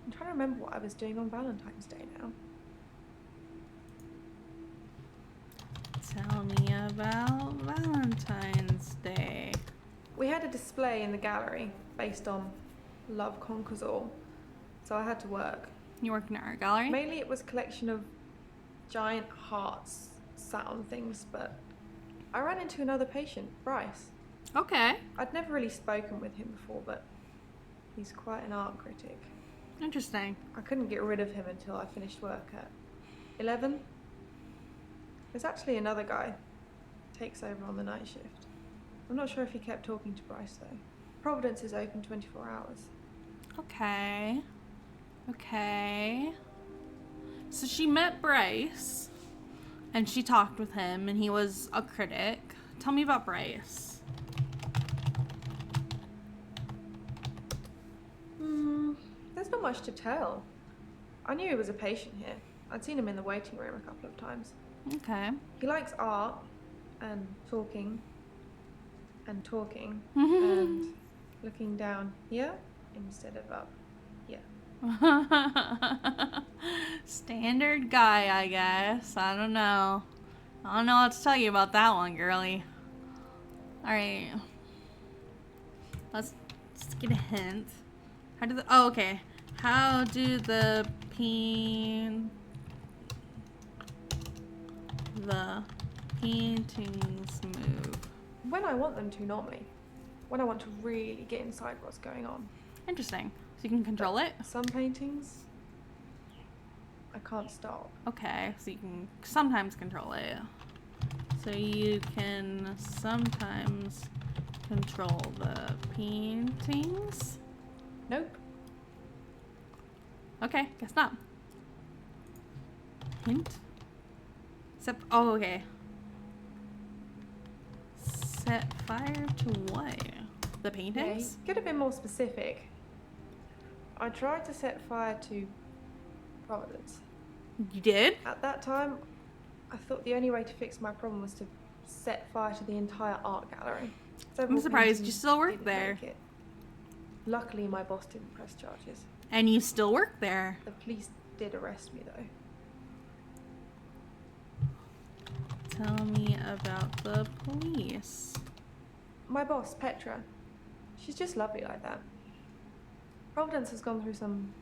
I'm trying to remember what I was doing on Valentine's Day now. Tell me about Valentine's Day. We had a display in the gallery based on Love Conquers All, so I had to work. You work in an art gallery? Mainly it was a collection of giant hearts sat on things, but I ran into another patient, Bryce. Okay. I'd never really spoken with him before, but he's quite an art critic. Interesting. I couldn't get rid of him until I finished work at 11. There's actually another guy takes over on the night shift. I'm not sure if he kept talking to Bryce though. Providence is open 24 hours. Okay. Okay. So she met Bryce and she talked with him and he was a critic. Tell me about Bryce. There's not much to tell. I knew he was a patient here. I'd seen him in the waiting room a couple of times. Okay. He likes art and talking and talking Mm-hmm. and looking down here instead of up here. Standard guy, I guess. I don't know. I don't know what to tell you about that one, girly. Alright. Let's get a hint. How do the... Oh, okay. How do the paintings move? When I want them to, normally. When I want to really get inside what's going on. Interesting. So you can control it? Some paintings, I can't stop. Okay, so you can sometimes control it. So you can sometimes control the paintings? Nope. Okay, guess not. Hint? Oh, okay. Set fire to what? The paintings? Could have been more specific. I tried to set fire to Providence. You did? At that time, I thought the only way to fix my problem was to set fire to the entire art gallery. I'm surprised you paintings still work didn't there. make it. Luckily, my boss didn't press charges. And you still work there. The police did arrest me, though. Tell me about the police. My boss, Petra, she's just lovely like that. Providence has gone through some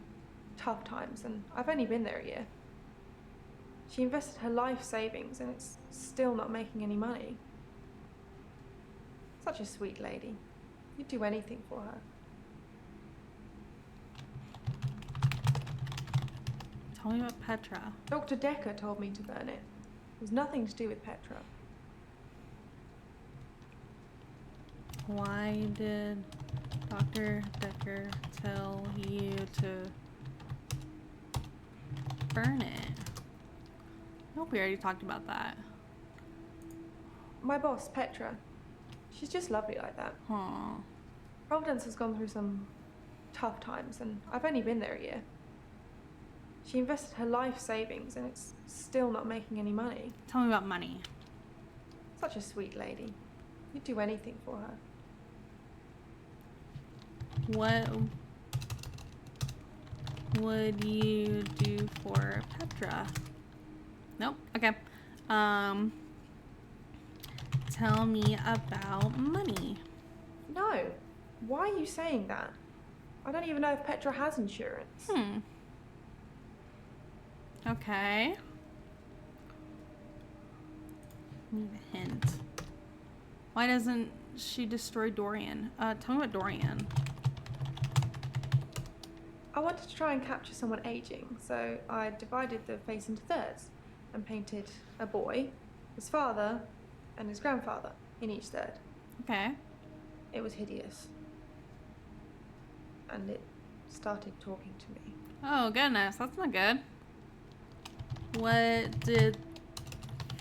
tough times, and I've only been there a year. She invested her life savings, and it's still not making any money. Such a sweet lady. You'd do anything for her. Tell me about Petra. Dr. Dekker told me to burn it. It was nothing to do with Petra. Why did Dr. Dekker tell you to burn it? I hope we already talked about that. My boss, Petra, she's just lovely like that. Huh. Providence has gone through some tough times, and I've only been there a year. She invested her life savings, and it's still not making any money. Tell me about money. Such a sweet lady. You'd do anything for her. What would you do for Petra? Nope. Okay. Tell me about money. No. Why are you saying that? I don't even know if Petra has insurance. Okay. Need a hint. Why doesn't she destroy Dorian? Tell me about Dorian. I wanted to try and capture someone aging, so I divided the face into thirds and painted a boy, his father, and his grandfather in each third. Okay. It was hideous. And it started talking to me. Oh, goodness. That's not good. What did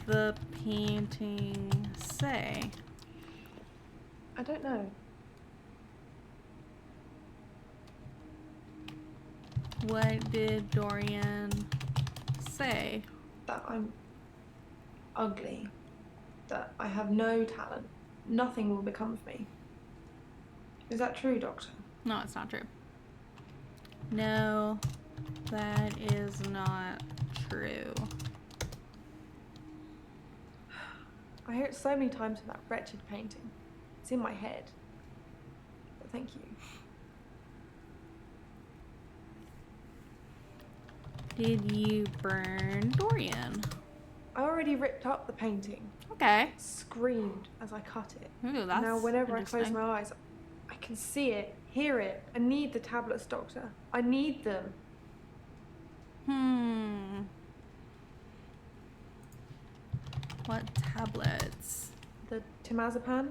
the painting say? I don't know. What did Dorian say? That I'm ugly. That I have no talent. Nothing will become of me. Is that true, Doctor? No, it's not true. No, that is not true. I hear it so many times in that wretched painting. It's in my head. But thank you. Did you burn Dorian? I already ripped up the painting. Okay. It screamed as I cut it. Ooh, that's Now whenever I close interesting. my eyes, I can see it, hear it. I need the tablets, Doctor. I need them. What tablets? The temazepam,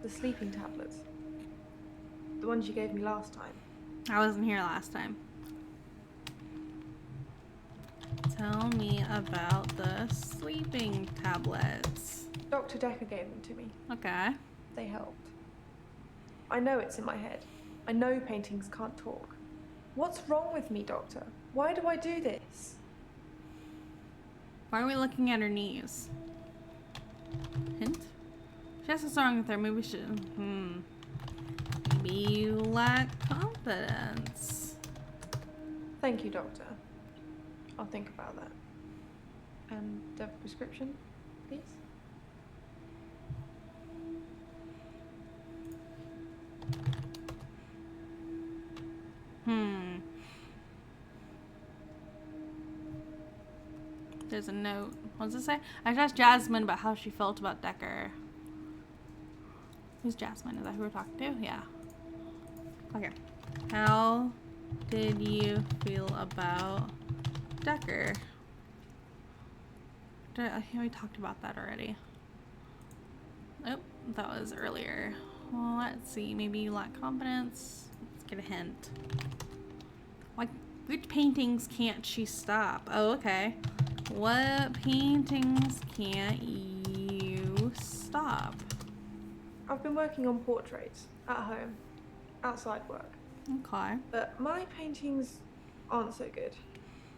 the sleeping tablets. The ones you gave me last time. I wasn't here last time. Tell me about the sleeping tablets. Dr. Dekker gave them to me. Okay. They helped. I know it's in my head. I know paintings can't talk. What's wrong with me, Doctor? Why do I do this? Why are we looking at her knees? Hint? She has what's wrong with her. Maybe we should. Maybe you lack confidence. Thank you, Doctor. I'll think about that. And the prescription, please? There's a note. What does it say? I asked Jasmine about how she felt about Dekker. Who's Jasmine? Is that who we're talking to? Yeah. Okay. How did you feel about Dekker? I think we talked about that already. Oh, that was earlier. Well, let's see. Maybe you lack confidence. Let's get a hint. Like, which paintings can't she stop? Oh, okay. What paintings can't you stop? I've been working on portraits at home, outside work. Okay. But my paintings aren't so good.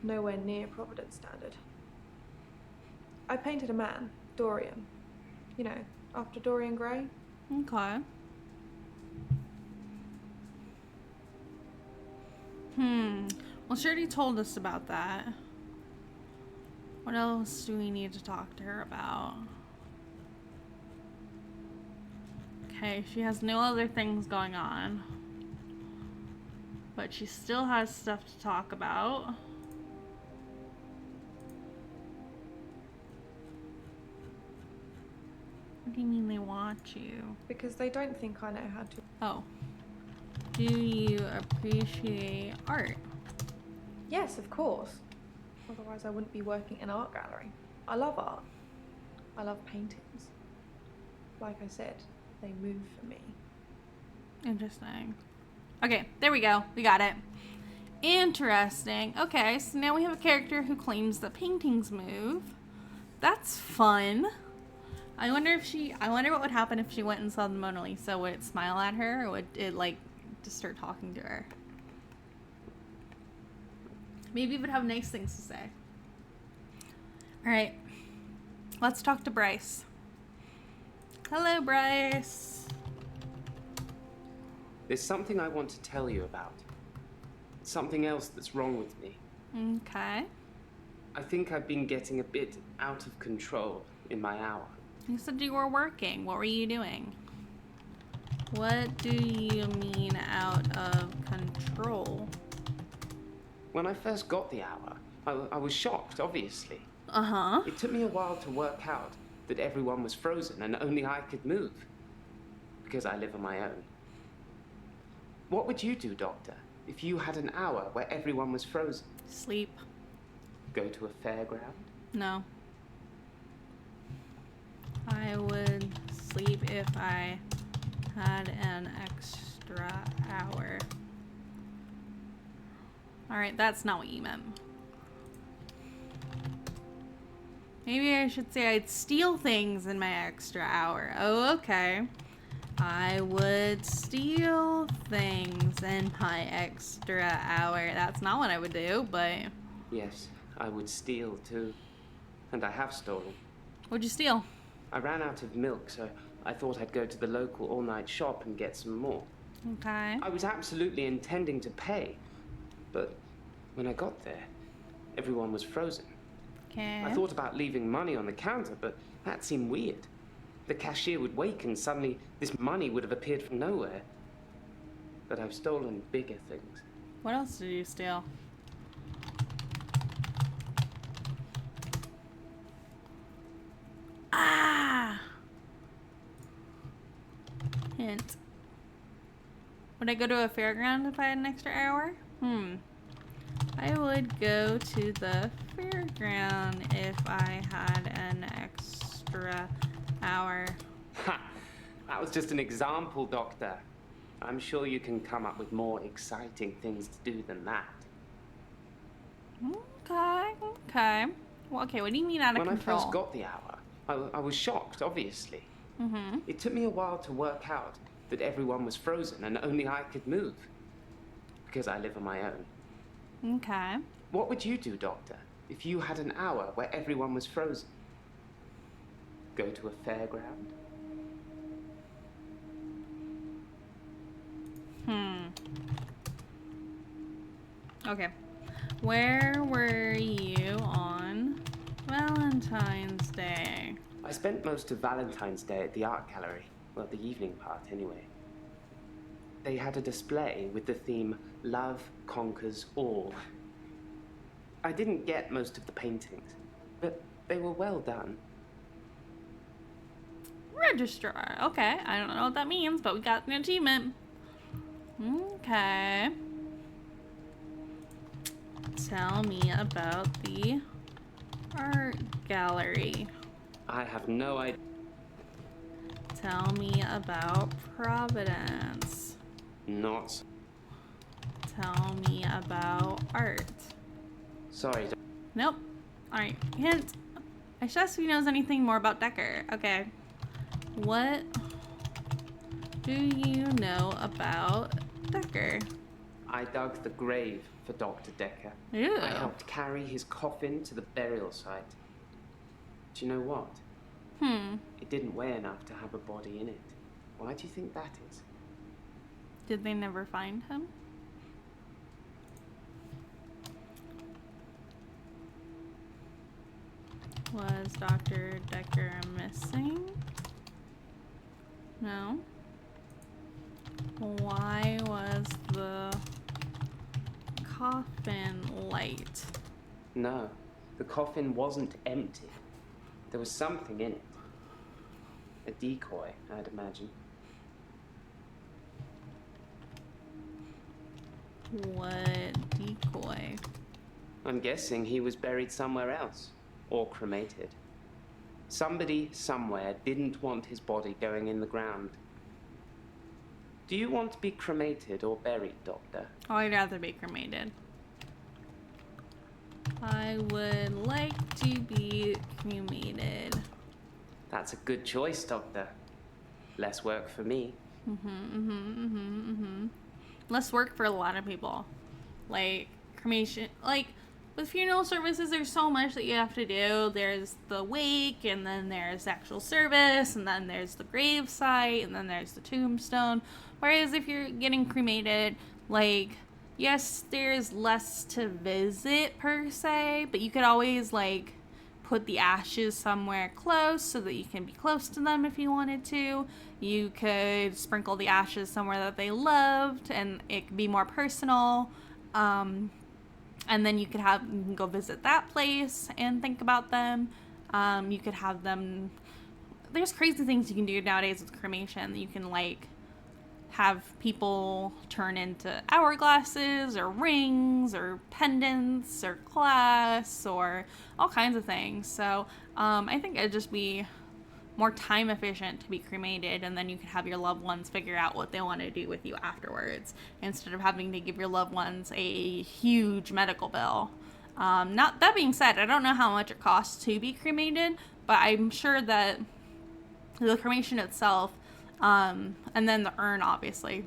Nowhere near Providence standard. I painted a man, Dorian. You know, after Dorian Gray. Okay. Well, she already told us about that. What else do we need to talk to her about? Okay, she has no other things going on. But she still has stuff to talk about. What do you mean they want you? Because they don't think I know how to. Oh. Do you appreciate art? Yes, of course. Otherwise I wouldn't be working in an art gallery. I love art. I love paintings. Like I said, they move for me. Interesting. Okay, there we go. We got it. Interesting. Okay, so now we have a character who claims that paintings move. That's fun. I wonder what would happen if she went and saw the Mona Lisa. Would it smile at her, or would it, like, just start talking to her? Maybe it would have nice things to say. Alright. Let's talk to Bryce. Hello, Bryce. There's something I want to tell you about. Something else that's wrong with me. Okay. I think I've been getting a bit out of control in my hour. You said you were working. What were you doing? What do you mean out of control? When I first got the hour, I was shocked, obviously. Uh-huh. It took me a while to work out that everyone was frozen and only I could move. Because I live on my own. What would you do, Doctor, if you had an hour where everyone was frozen? Sleep. Go to a fairground? No. I would sleep if I had an extra hour. Alright, that's not what you meant. Maybe I should say I'd steal things in my extra hour. Oh, okay. I would steal things in my extra hour. That's not what I would do, but... Yes, I would steal too. And I have stolen. What'd you steal? I ran out of milk, so I thought I'd go to the local all-night shop and get some more. Okay. I was absolutely intending to pay, but when I got there, everyone was frozen. Okay. I thought about leaving money on the counter, but that seemed weird. The cashier would wake and suddenly this money would have appeared from nowhere. But I've stolen bigger things. What else did you steal? Ah! Hint. Would I go to a fairground if I had an extra hour? I would go to the fairground if I had an extra hour. Ha! That was just an example, Doctor. I'm sure you can come up with more exciting things to do than that. Okay. Well, okay, what do you mean out of When control? I first got the hour, I was shocked, obviously. Mm-hmm. It took me a while to work out that everyone was frozen and only I could move. Because I live on my own. Okay. What would you do, Doctor, if you had an hour where everyone was frozen? Go to a fairground? Okay. Where were you on Valentine's Day? I spent most of Valentine's Day at the art gallery. Well, the evening part, anyway. They had a display with the theme, Love Conquers All. I didn't get most of the paintings, but they were well done. Registrar. Okay, I don't know what that means, but we got an achievement. Okay. Tell me about the art gallery. I have no idea. Tell me about Providence. Not. Tell me about art. Sorry. Nope. Alright, hint. I should ask if he knows anything more about Dekker. Okay. What do you know about Dekker? I dug the grave for Dr. Dekker. Ew. I helped carry his coffin to the burial site. Do you know what? It didn't weigh enough to have a body in it. Why do you think that is? Did they never find him? Was Dr. Dekker missing? No. Why was the coffin light? No, the coffin wasn't empty. There was something in it. A decoy, I'd imagine. What decoy? I'm guessing he was buried somewhere else, or cremated. Somebody somewhere didn't want his body going in the ground. Do you want to be cremated or buried, Doctor? Oh, I'd rather be cremated. I would like to be cremated. That's a good choice, Doctor. Less work for me. Less work for a lot of people. Like, cremation, like, with funeral services, there's so much that you have to do. There's the wake, and then there's the actual service, and then there's the grave site, and then there's the tombstone. Whereas if you're getting cremated, like, yes, there's less to visit per se, but you could always, like, put the ashes somewhere close so that you can be close to them if you wanted to. You could sprinkle the ashes somewhere that they loved and it could be more personal. And then you can go visit that place and think about them. You could have them, there's crazy things you can do nowadays with cremation. You can like have people turn into hourglasses or rings or pendants or clasps or all kinds of things. So I think it'd just be more time efficient to be cremated, and then you could have your loved ones figure out what they want to do with you afterwards instead of having to give your loved ones a huge medical bill. Not that being said, I don't know how much it costs to be cremated, but I'm sure that the cremation itself and then the urn, obviously,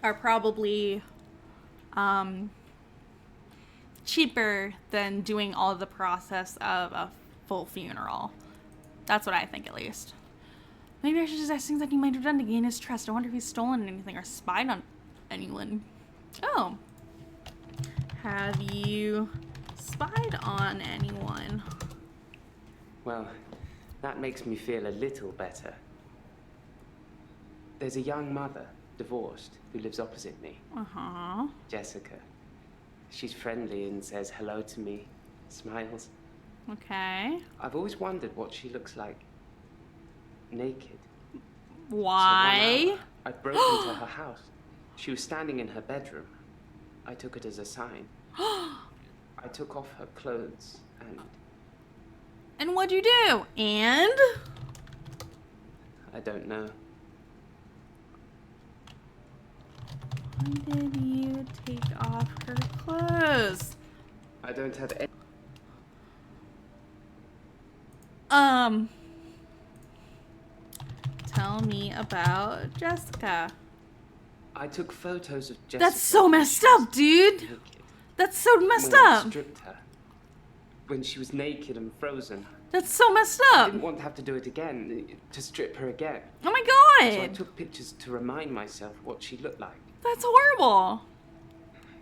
are probably cheaper than doing all the process of a full funeral. That's what I think, at least. Maybe I should just ask things that he might have done to gain his trust. I wonder if he's stolen anything or spied on anyone. Oh. Have you spied on anyone? Well, that makes me feel a little better. There's a young mother, divorced, who lives opposite me. Uh-huh. Jessica. She's friendly and says hello to me, smiles. Okay. I've always wondered what she looks like naked. Why? So 1 hour, I broke into her house. She was standing in her bedroom. I took it as a sign. I took off her clothes and... And what'd you do? And? I don't know. Why did you take off her clothes? I don't have any... Tell me about Jessica. I took photos of Jessica. That's so messed up, dude. Naked. That's so messed When I up. stripped her. When she was naked and frozen. That's so messed I up. didn't want to have to do it again, to strip her again. Oh my So I god. took pictures to remind myself what she looked like. That's horrible.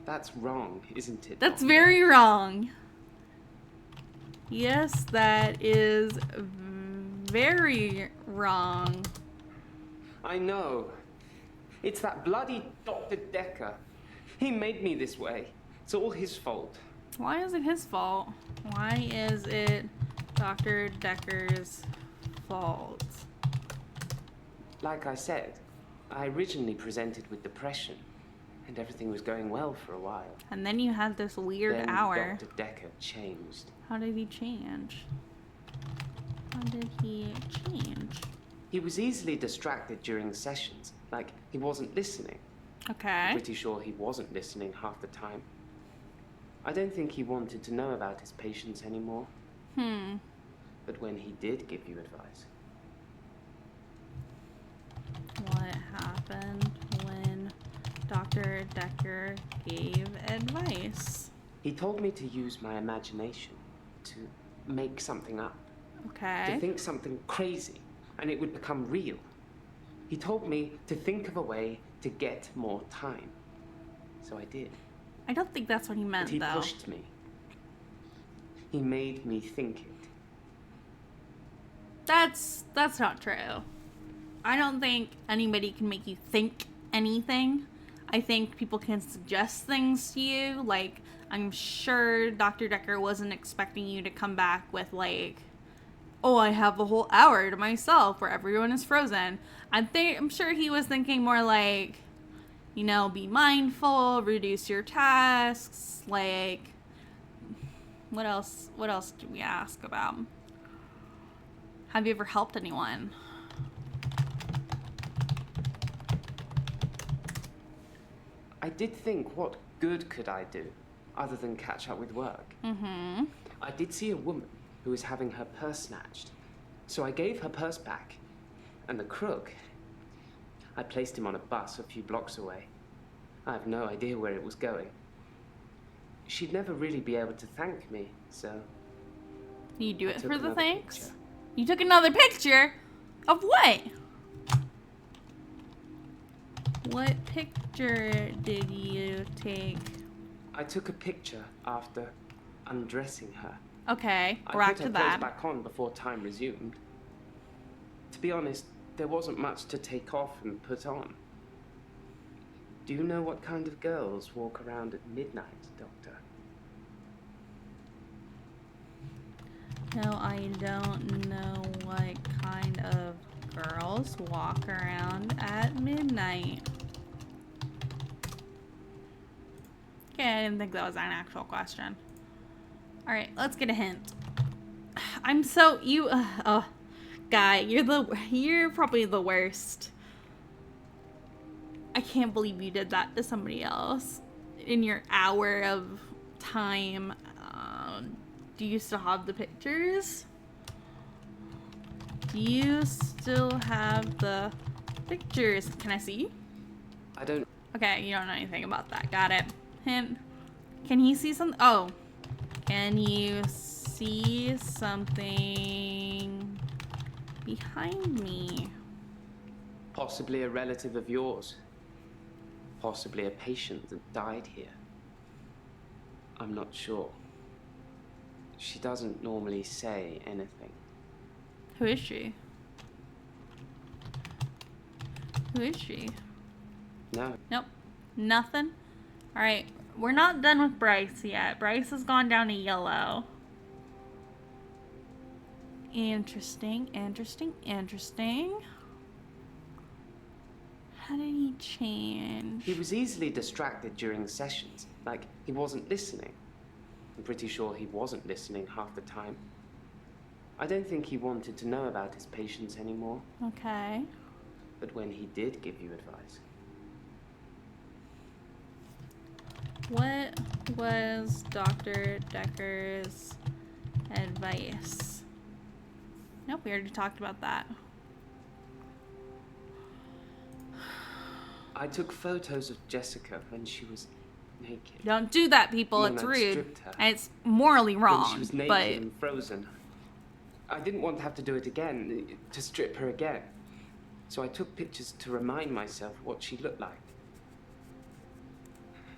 That's wrong, isn't it? That's Doctor? very wrong. Yes, that is very wrong. I know. It's that bloody Dr. Dekker. He made me this way. It's all his fault. Why is it his fault? Why is it Dr. Dekker's fault? Like I said, I originally presented with depression, and everything was going well for a while. And then you had this weird Then hour. Dr. Dekker changed. How did he change? How did he change? He was easily distracted during sessions, like he wasn't listening. Okay. Pretty sure he wasn't listening half the time. I don't think he wanted to know about his patients anymore. But when he did give you advice... What happened when Dr. Dekker gave advice? He told me to use my imagination, to make something up, to Okay. think something crazy, and it would become real. He told me to think of a way to get more time. So I did. I don't think that's what he But meant, he though. pushed me. He made me think it. That's not true. I don't think anybody can make you think anything. I think people can suggest things to you. Like, I'm sure Dr. Dekker wasn't expecting you to come back with, like, oh, I have a whole hour to myself where everyone is frozen. I'm sure he was thinking more like, you know, be mindful, reduce your tasks, like, what else do we ask about? Have you ever helped anyone? I did think, what good could I do, other than catch up with work? Mm-hmm. I did see a woman who was having her purse snatched. So I gave her purse back. And the crook, I placed him on a bus a few blocks away. I have no idea where it was going. She'd never really be able to thank me, so... You do I it took for the another thanks? picture. You took another picture? Of what? What picture did you take? I took a picture after undressing her Okay, I back put to her that. clothes back on before time resumed. To be honest, there wasn't much to take off and put on. Do you know what kind of girls walk around at midnight, Doctor? No, I don't know what kind of girls walk around at midnight. Okay, I didn't think that was an actual question. Alright, let's get a hint. I'm so, guy, you're probably the worst. I can't believe you did that to somebody else in your hour of time. Do you still have the pictures? Do you still have the pictures? Can I see? I don't... Okay, you don't know anything about that. Got it. Hint. Can he see something? Oh. Can you see something behind me? Possibly a relative of yours. Possibly a patient that died here. I'm not sure. She doesn't normally say anything. Who is she? Who is she? No. Nope. Nothing. Alright, we're not done with Bryce yet. Bryce has gone down to yellow. Interesting, interesting, interesting. How did he change? He was easily distracted during sessions, like he wasn't listening. I'm pretty sure he wasn't listening half the time. I don't think he wanted to know about his patients anymore. Okay. But when he did give you advice... What was Dr. Dekker's advice? Nope, we already talked about that. I took photos of Jessica when she was naked. Don't do that, people. When It's I'd rude. stripped her. And it's morally wrong. When she was naked but and frozen. I didn't want to have to do it again, to strip her again. So I took pictures to remind myself what she looked like.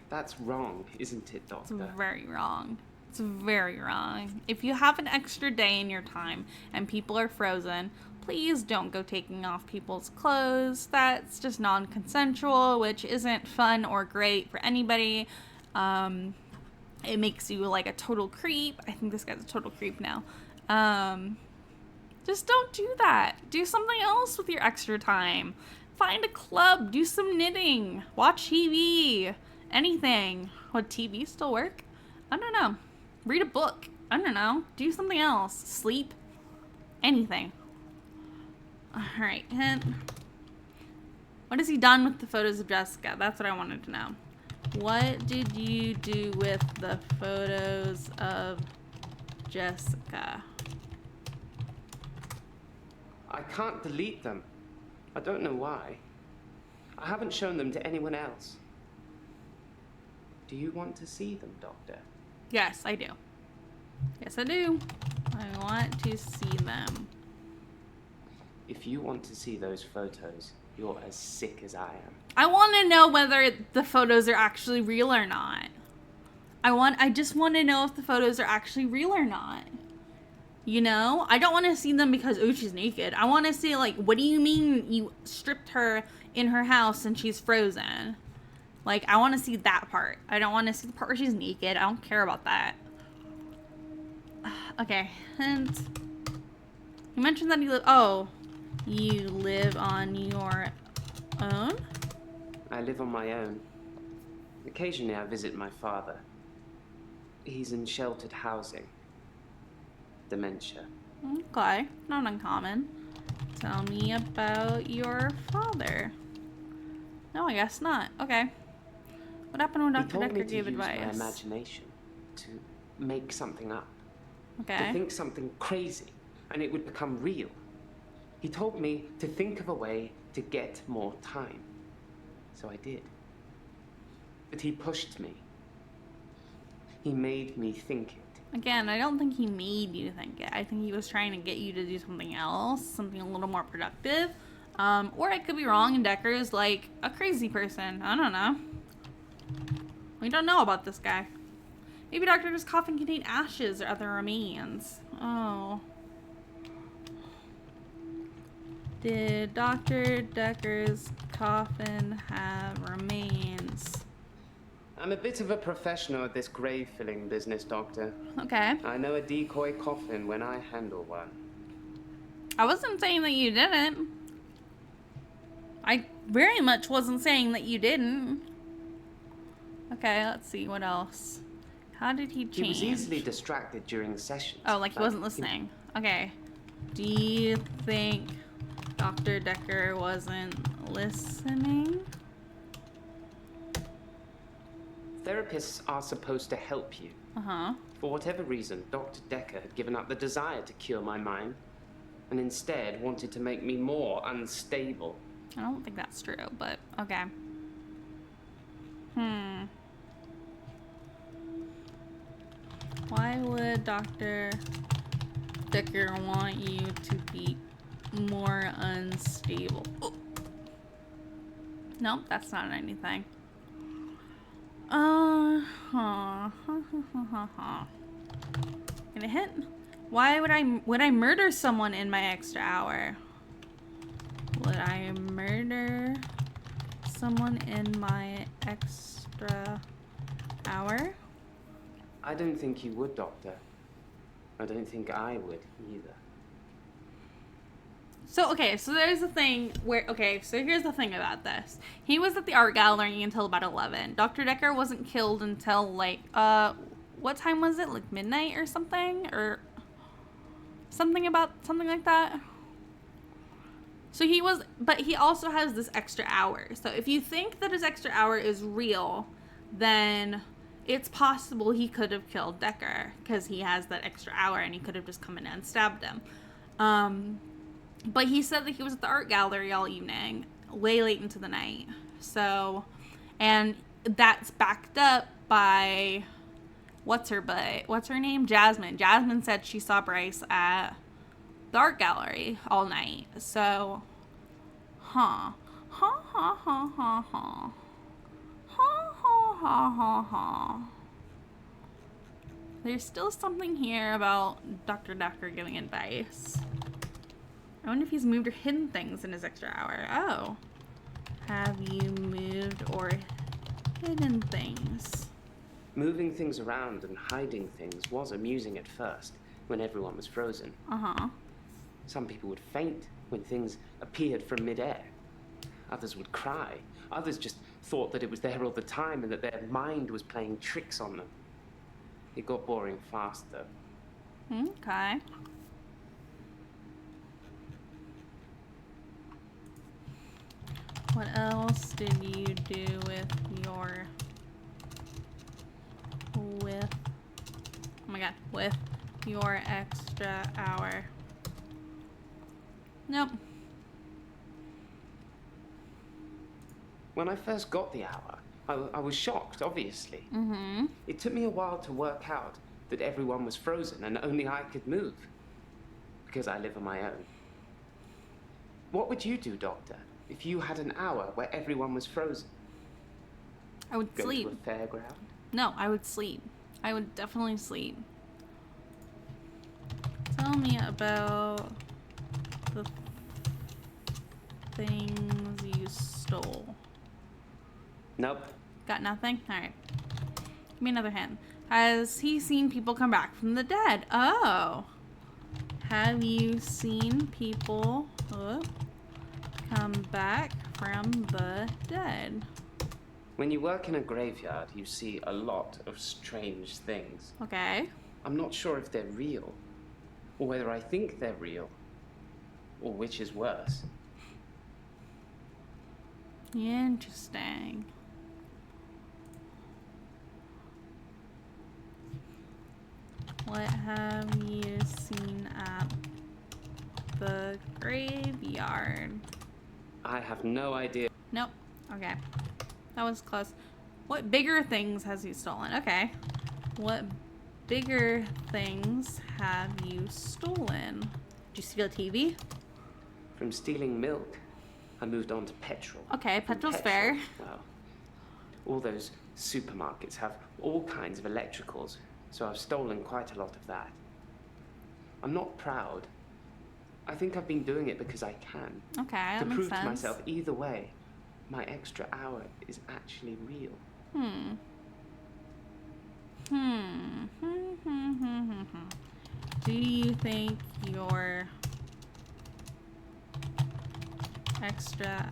That's wrong, isn't it, Doctor? it's very wrong. It's very wrong. If you have an extra day in your time and people are frozen, please don't go taking off people's clothes. That's just non-consensual, which isn't fun or great for anybody. It makes you like a total creep. I think this guy's a total creep now. Just don't do that. Do something else with your extra time. Find a club. Do some knitting. Watch TV. Anything. Would TV still work? I don't know. Read a book. I don't know. Do something else. Sleep. Anything. Alright, hint. What has he done with the photos of Jessica? That's what I wanted to know. What did you do with the photos of Jessica? I can't delete them. I don't know why. I haven't shown them to anyone else. Do you want to see them, Doctor? Yes, I do. Yes, I do. I want to see them. If you want to see those photos, you're as sick as I am. I want to know whether the photos are actually real or not. I just want to know if the photos are actually real or not. You know? I don't want to see them because, oh, she's naked. I want to see, like, what do you mean you stripped her in her house and she's frozen? Like, I want to see that part. I don't want to see the part where she's naked. I don't care about that. Okay. And you mentioned that you live... Oh. You live on your own? I live on my own. Occasionally I visit my father. He's in sheltered housing. Dementia. Okay. Not uncommon. Tell me about your father. No, I guess not. Okay. What happened when Dr. Dekker gave advice? He told me to use my imagination to make something up. Okay. To think something crazy, and it would become real. He told me to think of a way to get more time. So I did. But he pushed me. He made me think it. Again, I don't think he made you think it. I think he was trying to get you to do something else, something a little more productive. Or I could be wrong and Dekker is like a crazy person. I don't know. We don't know about this guy. Maybe Dr. Decker's coffin contained ashes or other remains. Oh. Did Dr. Decker's coffin have remains? I'm a bit of a professional at this grave filling business, Doctor. Okay. I know a decoy coffin when I handle one. I wasn't saying that you didn't. I very much wasn't saying that you didn't. Okay, let's see, what else? How did he change? He was easily distracted during sessions. Oh, like he wasn't listening. Okay. Do you think Dr. Dekker wasn't listening? Therapists are supposed to help you. Uh-huh. For whatever reason, Dr. Dekker had given up the desire to cure my mind, and instead wanted to make me more unstable. I don't think that's true, but okay. Why would Dr. Dekker want you to be more unstable? Oh. Nope, that's not anything. Gonna hit? Why would I murder someone in my extra hour? Would I murder someone in my extra hour? I don't think you would, Doctor. I don't think I would either. So, okay, so there's a thing where, okay, so here's the thing about this. He was at the art gallery until about 11. Dr. Dekker wasn't killed until, like, what time was it? Like midnight or something? Or something like that? So he was, but he also has this extra hour. So if you think that his extra hour is real, then it's possible he could have killed Dekker because he has that extra hour and he could have just come in and stabbed him. But he said that he was at the art gallery all evening, way late into the night. So, and that's backed up by, what's her name? Jasmine. Jasmine said she saw Bryce at the art gallery all night. So, There's still something here about Dr. Dekker giving advice. I wonder if he's moved or hidden things in his extra hour. Oh. Have you moved or hidden things? Moving things around and hiding things was amusing at first, when everyone was frozen. Uh-huh. Some people would faint when things appeared from midair. Others would cry. Others just thought that it was there all the time and that their mind was playing tricks on them. It got boring fast, though. Okay. What else did you do with your... with your extra hour? Nope. When I first got the hour, I was shocked, obviously. Mm-hmm. It took me a while to work out that everyone was frozen and only I could move. Because I live on my own. What would you do, Doctor, if you had an hour where everyone was frozen? I would sleep. Go to a fairground? No, I would sleep. I would definitely sleep. Tell me about the things you stole. Nope. Got nothing? Alright. Give me another hint. Has he seen people come back from the dead? Oh. Have you seen people come back from the dead? When you work in a graveyard, you see a lot of strange things. Okay. I'm not sure if they're real, or whether I think they're real, or which is worse. Interesting. What have you seen at the graveyard? I have no idea. Nope. Okay. That was close. What bigger things has he stolen? Okay. What bigger things have you stolen? Did you steal a TV? From stealing milk, I moved on to petrol. Okay, From petrol's fair. Well, All those supermarkets have all kinds of electricals, so I've stolen quite a lot of that. I'm not proud. I think I've been doing it because I can. Okay, that to makes prove sense. to myself, either way, my extra hour is actually real. Do you think your extra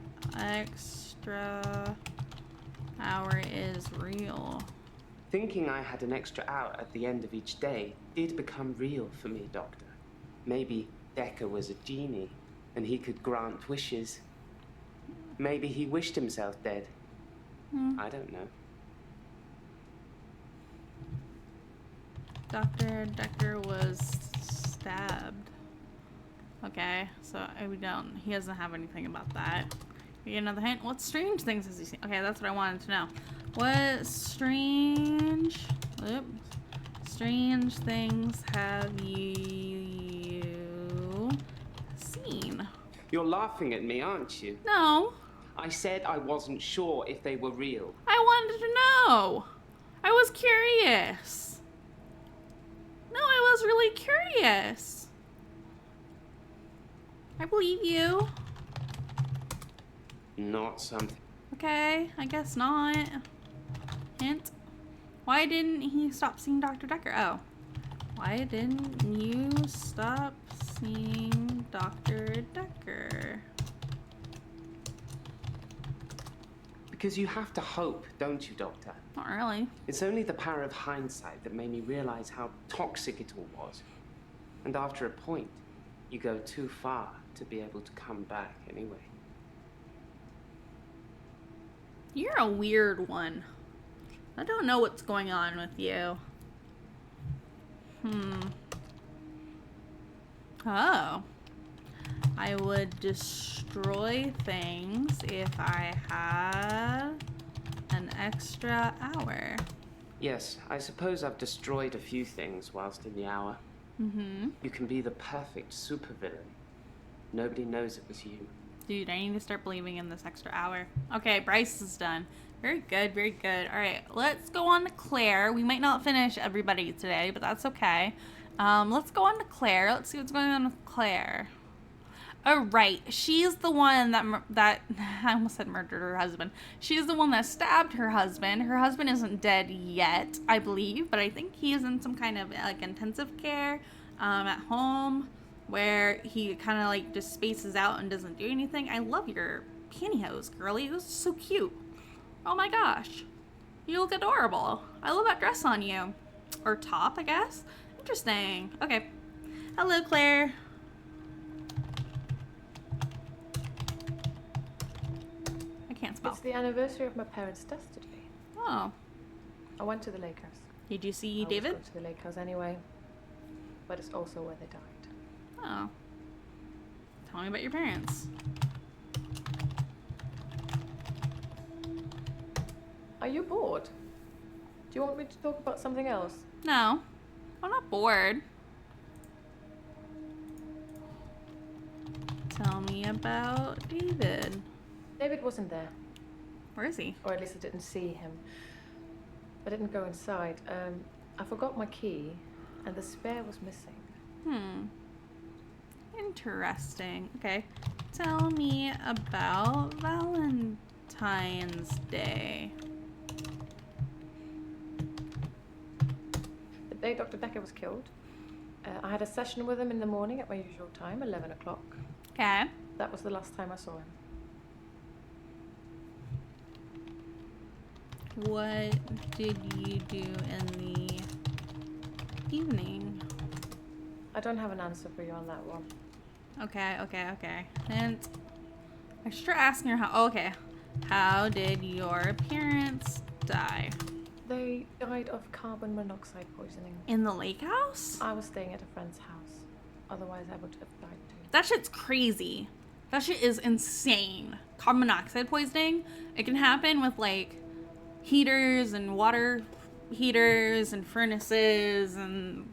hour is real? Thinking I had an extra hour at the end of each day did become real for me, Doctor. Maybe Dekker was a genie, and he could grant wishes. Maybe he wished himself dead. I don't know. Dr. Dekker was stabbed. Okay, so he doesn't have anything about that. You get another hint? What strange things has he seen? Okay, that's what I wanted to know. What strange things have you seen? You're laughing at me, aren't you? No. I said I wasn't sure if they were real. I wanted to know. I was curious. No, I was really curious. I believe you. Not something. Okay, I guess not. Hint. Why didn't he stop seeing Dr. Dekker? Oh. Why didn't you stop seeing Dr. Dekker? Because you have to hope, don't you, Doctor? Not really. It's only the power of hindsight that made me realize how toxic it all was. And after a point, you go too far to be able to come back anyway. You're a weird one. I don't know what's going on with you. Oh. I would destroy things if I had an extra hour. Yes, I suppose I've destroyed a few things whilst in the hour. You can be the perfect supervillain. Nobody knows it was you. Dude, I need to start believing in this extra hour. Okay, Bryce is done. Very good, very good. All right, let's go on to Claire. We might not finish everybody today, but that's okay. Let's go on to Claire. Let's see what's going on with Claire. Oh, right. She's the one that I almost said murdered her husband. She's the one that stabbed her husband. Her husband isn't dead yet, I believe, but I think he is in some kind of like intensive care at home where he kind of like just spaces out and doesn't do anything. I love your pantyhose, girly. This is so cute. Oh my gosh. You look adorable. I love that dress on you. Or top, I guess. Interesting. Okay. Hello, Claire. I can't spell. It's the anniversary of my parents' death today. Oh. I went to the lake house. Did you see I David? always go to the lake house anyway, but it's also where they died. Oh. Tell me about your parents. Are you bored? Do you want me to talk about something else? No. I'm not bored. Tell me about David. David wasn't there, Where is he? or at least I didn't see him. I didn't go inside. I forgot my key, and the spare was missing. Interesting. Okay. Tell me about Valentine's Day. The day Dr. Dekker was killed, I had a session with him in the morning at my usual time, 11 o'clock. Okay. That was the last time I saw him. What did you do in the evening? I don't have an answer for you on that one. Okay. And I should try asking her how. Okay. How did your parents die? They died of carbon monoxide poisoning. In the lake house? I was staying at a friend's house. Otherwise, I would have died too. That shit's crazy. That shit is insane. Carbon monoxide poisoning, it can happen with like heaters and water heaters and furnaces and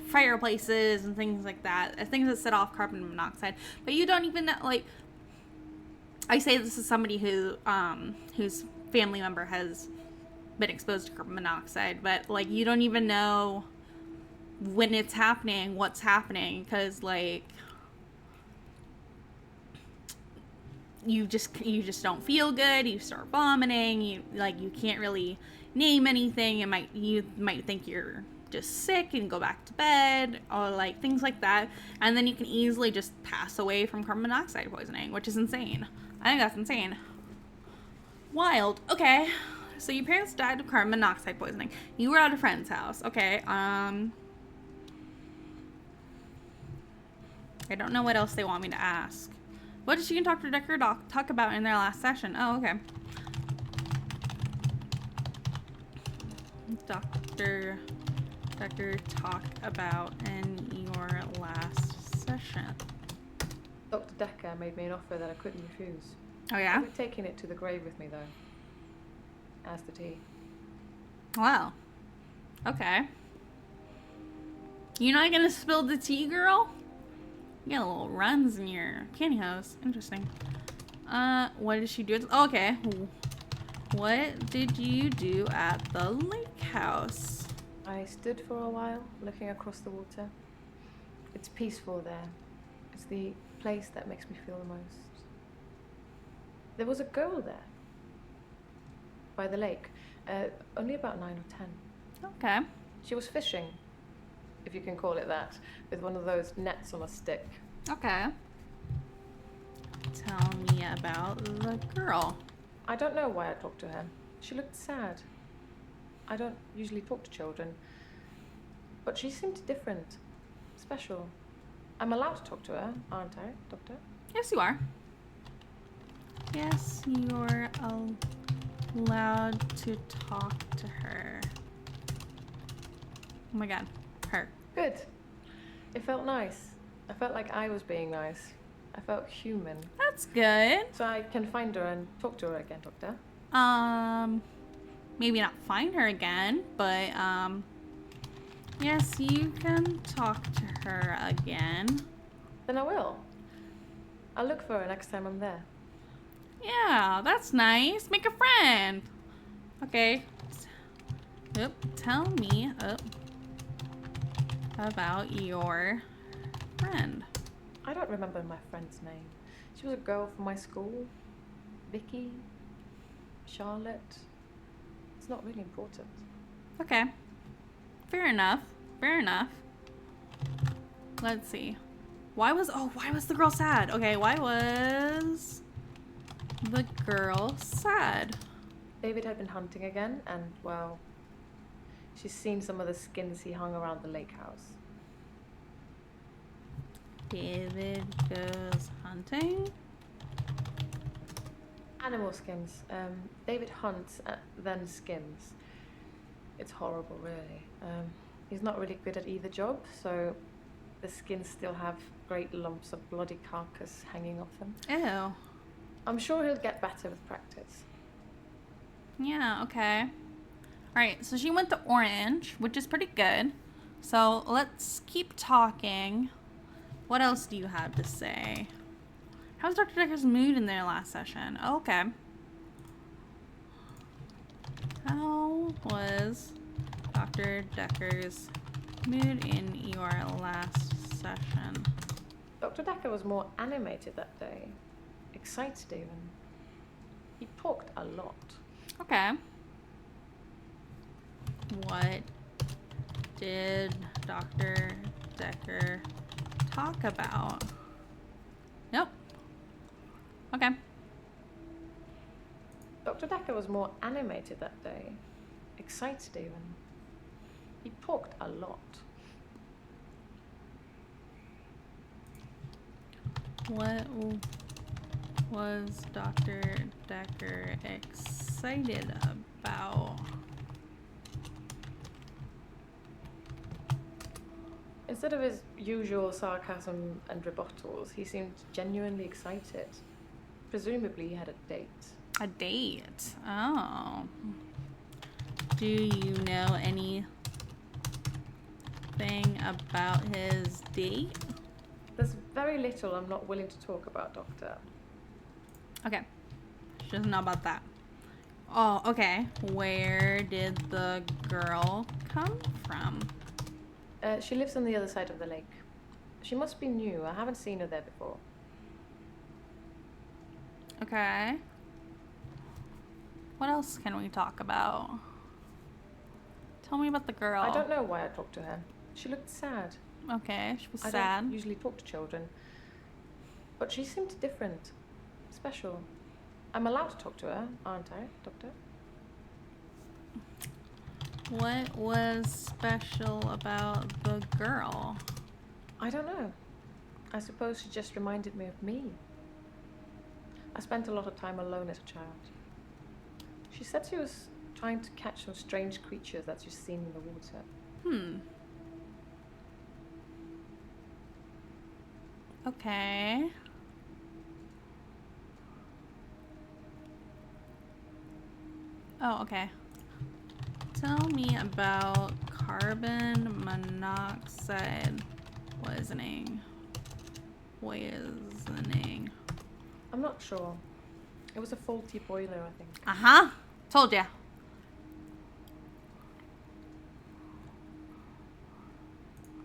fireplaces and things like that. Things that set off carbon monoxide. But you don't even know, like, I say this is somebody who whose family member has been exposed to carbon monoxide, but like you don't even know when it's happening, what's happening, because like you just don't feel good. You start vomiting. You can't really name anything. You might think you're just sick and go back to bed, or like things like that, and then you can easily just pass away from carbon monoxide poisoning, which is insane. I think that's insane. Wild. Okay, so your parents died of carbon monoxide poisoning. You were at a friend's house. Okay. I don't know what else they want me to ask. What did she and Dr. Dekker talk about in their last session? Oh, okay. Dr. Dekker talk about in your last session? Dr. Dekker made me an offer that I couldn't refuse. Oh, yeah? I'll be taking it to the grave with me, though. As the tea. Wow. Okay. You're not gonna spill the tea, girl? You got little runs in your pantyhose. Interesting. What did she do? Oh, okay. What did you do at the lake house? I stood for a while, looking across the water. It's peaceful there. It's the place that makes me feel the most. There was a girl there. By the lake. Only about 9 or 10. Okay. She was fishing, if you can call it that, with one of those nets on a stick. Okay. Tell me about the girl. I don't know why I talked to her. She looked sad. I don't usually talk to children, but she seemed different, special. I'm allowed to talk to her, aren't I, Doctor? Yes, you are. Yes, you're allowed to talk to her. Oh my god, her. Good. It felt nice. I felt like I was being nice. I felt human. That's good. So I can find her and talk to her again, Doctor. Maybe not find her again, but, yes, you can talk to her again. Then I will. I'll look for her next time I'm there. Yeah, that's nice. Make a friend. Okay. Oop, tell me about your friend. I don't remember my friend's name. She was a girl from my school. Vicky, Charlotte. It's not really important. Okay. Fair enough. Fair enough. Let's see. Why was the girl sad? Okay, why was the girl sad? David had been hunting again, and, well, she's seen some of the skins he hung around the lake house. David goes hunting? Animal skins. David hunts, then skins. It's horrible, really. He's not really good at either job, so the skins still have great lumps of bloody carcass hanging off them. Ew. I'm sure he'll get better with practice. Yeah, okay. Alright, so she went to Orange, which is pretty good. So let's keep talking. What else do you have to say? How's Dr. Dekker's mood in their last session? Oh, okay. How was Dr. Dekker's mood in your last session? Dr. Dekker was more animated that day. Excited even. He talked a lot. Okay. What did Dr. Dekker talk about? Nope. Okay. Dr. Dekker was more animated that day. Excited even. He talked a lot. What was Dr. Dekker excited about? Instead of his usual sarcasm and rebuttals, he seemed genuinely excited. Presumably he had a date. A date? Oh. Do you know anything about his date? There's very little I'm not willing to talk about, Doctor. Okay. She doesn't know about that. Oh, okay. Where did the girl come from? She lives on the other side of the lake. She must be new. I haven't seen her there before. Okay. What else can we talk about? Tell me about the girl. I don't know why I talked to her. She looked sad. Okay, she was I sad. don't usually talk to children. But she seemed different. Special. I'm allowed to talk to her, aren't I, Doctor? What was special about the girl? I don't know. I suppose she just reminded me of me. I spent a lot of time alone as a child. She said she was trying to catch some strange creatures that she's seen in the water. Okay. Oh, okay. Tell me about carbon monoxide poisoning. I'm not sure. It was a faulty boiler, I think. Uh-huh. Told ya.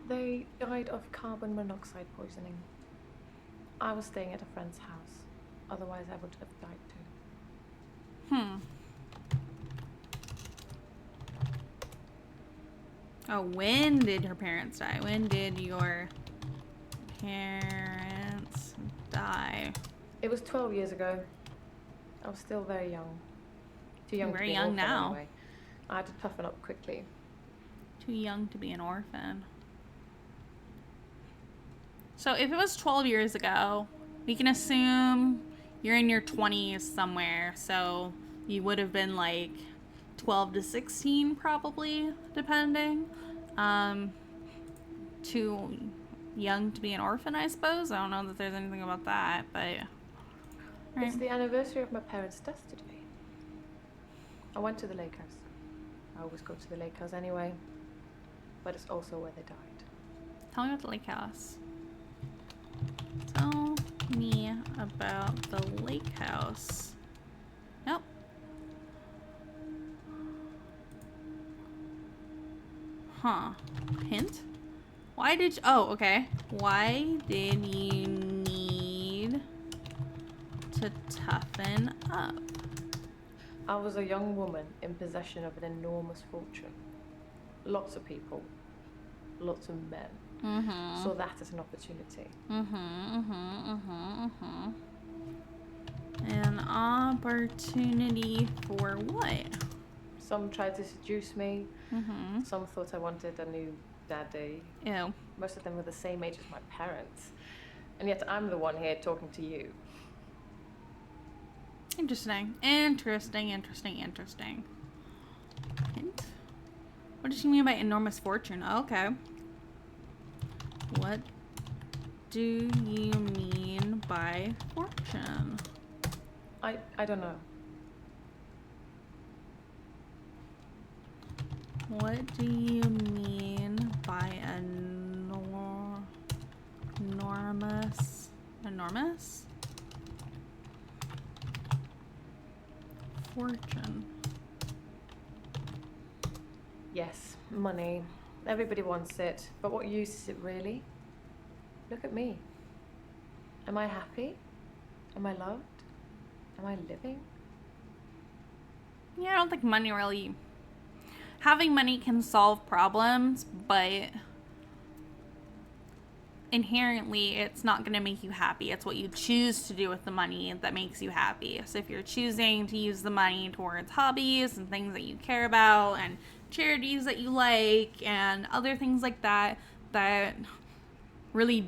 They died of carbon monoxide poisoning. I was staying at a friend's house. Otherwise, I would have died too. Oh, when did her parents die? When did your parents die? It was 12 years ago. I was still very young. Too young to Very be an young orphan now. anyway. I had to toughen up quickly. Too young to be an orphan. So if it was 12 years ago, we can assume you're in your 20s somewhere. So you would have been like 12 to 16 probably, depending. Too young to be an orphan, I suppose. I don't know that there's anything about that, but... Right. It's the anniversary of my parents' death today. I went to the lake house. I always go to the lake house anyway. But it's also where they died. Tell me about the lake house. Tell me about the lake house. Nope. Huh. Hint? Why did you... Oh, okay. Why did you need to toughen up? I was a young woman in possession of an enormous fortune. Lots of people. Lots of men. Saw that as an opportunity. An opportunity for what? Some tried to seduce me. Some thought I wanted a new daddy. Ew. Most of them were the same age as my parents. And yet I'm the one here talking to you. Interesting. Hint. What does she mean by enormous fortune? Oh, okay. What do you mean by fortune? I don't know. What do you mean by enormous fortune? Yes, money. Everybody wants it. But what use is it really? Look at me. Am I happy? Am I loved? Am I living? Yeah, I don't think money really... Having money can solve problems, but inherently it's not going to make you happy. It's what you choose to do with the money that makes you happy. So if you're choosing to use the money towards hobbies and things that you care about and charities that you like and other things like that that really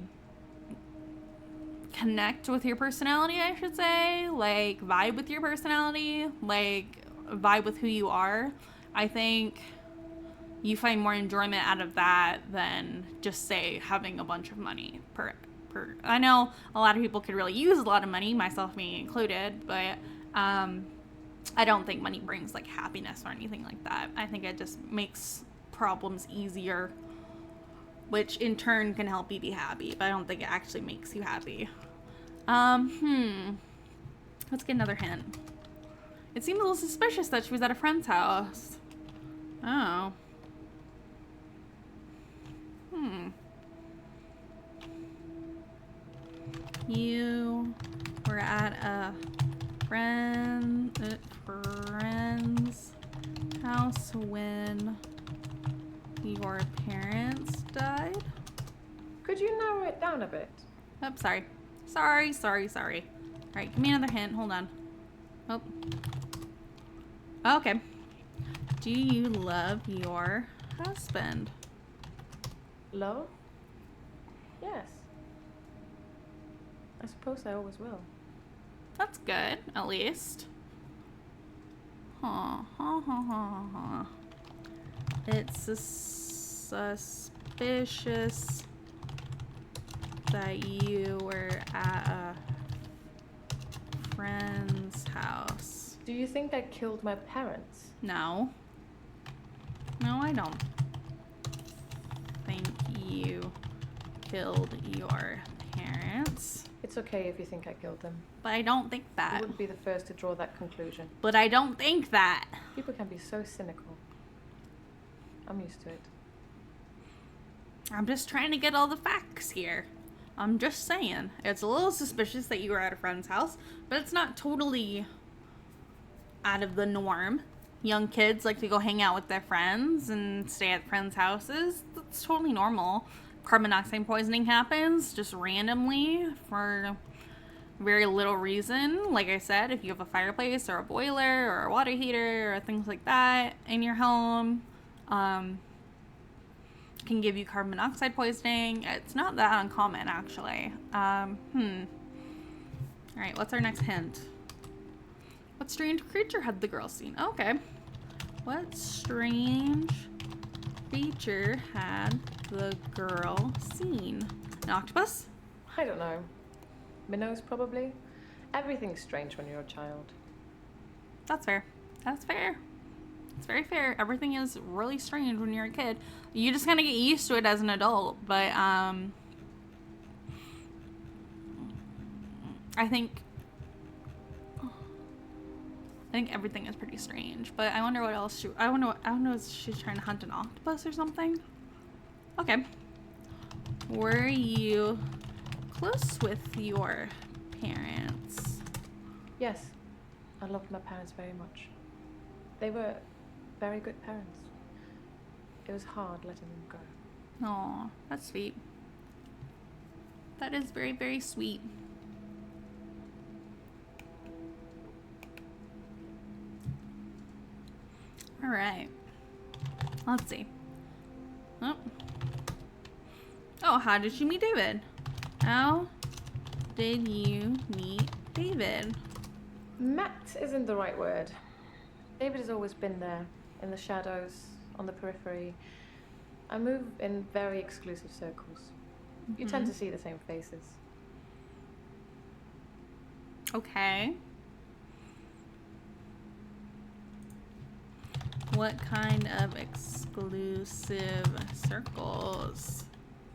connect with your personality, I should say, like vibe with your personality, like vibe with who you are, I think you find more enjoyment out of that than just, say, having a bunch of money per. I know a lot of people could really use a lot of money, myself being included, but I don't think money brings like happiness or anything like that. I think it just makes problems easier, which in turn can help you be happy, but I don't think it actually makes you happy. Let's get another hint. It seemed a little suspicious that she was at a friend's house. Oh. You were at a friend's house when your parents died? Could you narrow it down a bit? Oh, sorry. Sorry. Alright, give me another hint. Hold on. Oh. Okay. Do you love your husband? Love? Yes. I suppose I always will. That's good, at least. It's suspicious that you were at a friend's house. Do you think I killed my parents? No. No, I don't think you killed your parents. It's okay if you think I killed them. But I don't think You that. wouldn't be the first to draw that conclusion. But I don't think that. People can be so cynical. I'm used to it. I'm just trying to get all the facts here. I'm just saying. It's a little suspicious that you were at a friend's house, but it's not totally out of the norm. Young kids like to go hang out with their friends and stay at friends' houses. That's totally normal. Carbon monoxide poisoning happens just randomly for very little reason. Like I said, if you have a fireplace or a boiler or a water heater or things like that in your home, can give you carbon monoxide poisoning. It's not that uncommon, actually. Alright, what's our next hint? What strange creature had the girl seen? Okay. What strange creature had the girl seen? An octopus? I don't know. Minnows, probably. Everything's strange when you're a child. That's fair. That's fair. It's very fair. Everything is really strange when you're a kid. You just kind of get used to it as an adult. But, I think everything is pretty strange. But I wonder what else I don't know if she's trying to hunt an octopus or something. Okay. Were you close with your parents? Yes, I loved my parents very much. They were very good parents. It was hard letting them go. Aw, that's sweet. That is very, very sweet. Alright. Let's see. Oh, how did you meet David? How did you meet David? Met isn't the right word. David has always been there, in the shadows, on the periphery. I move in very exclusive circles. You tend to see the same faces. Okay. What kind of exclusive circles?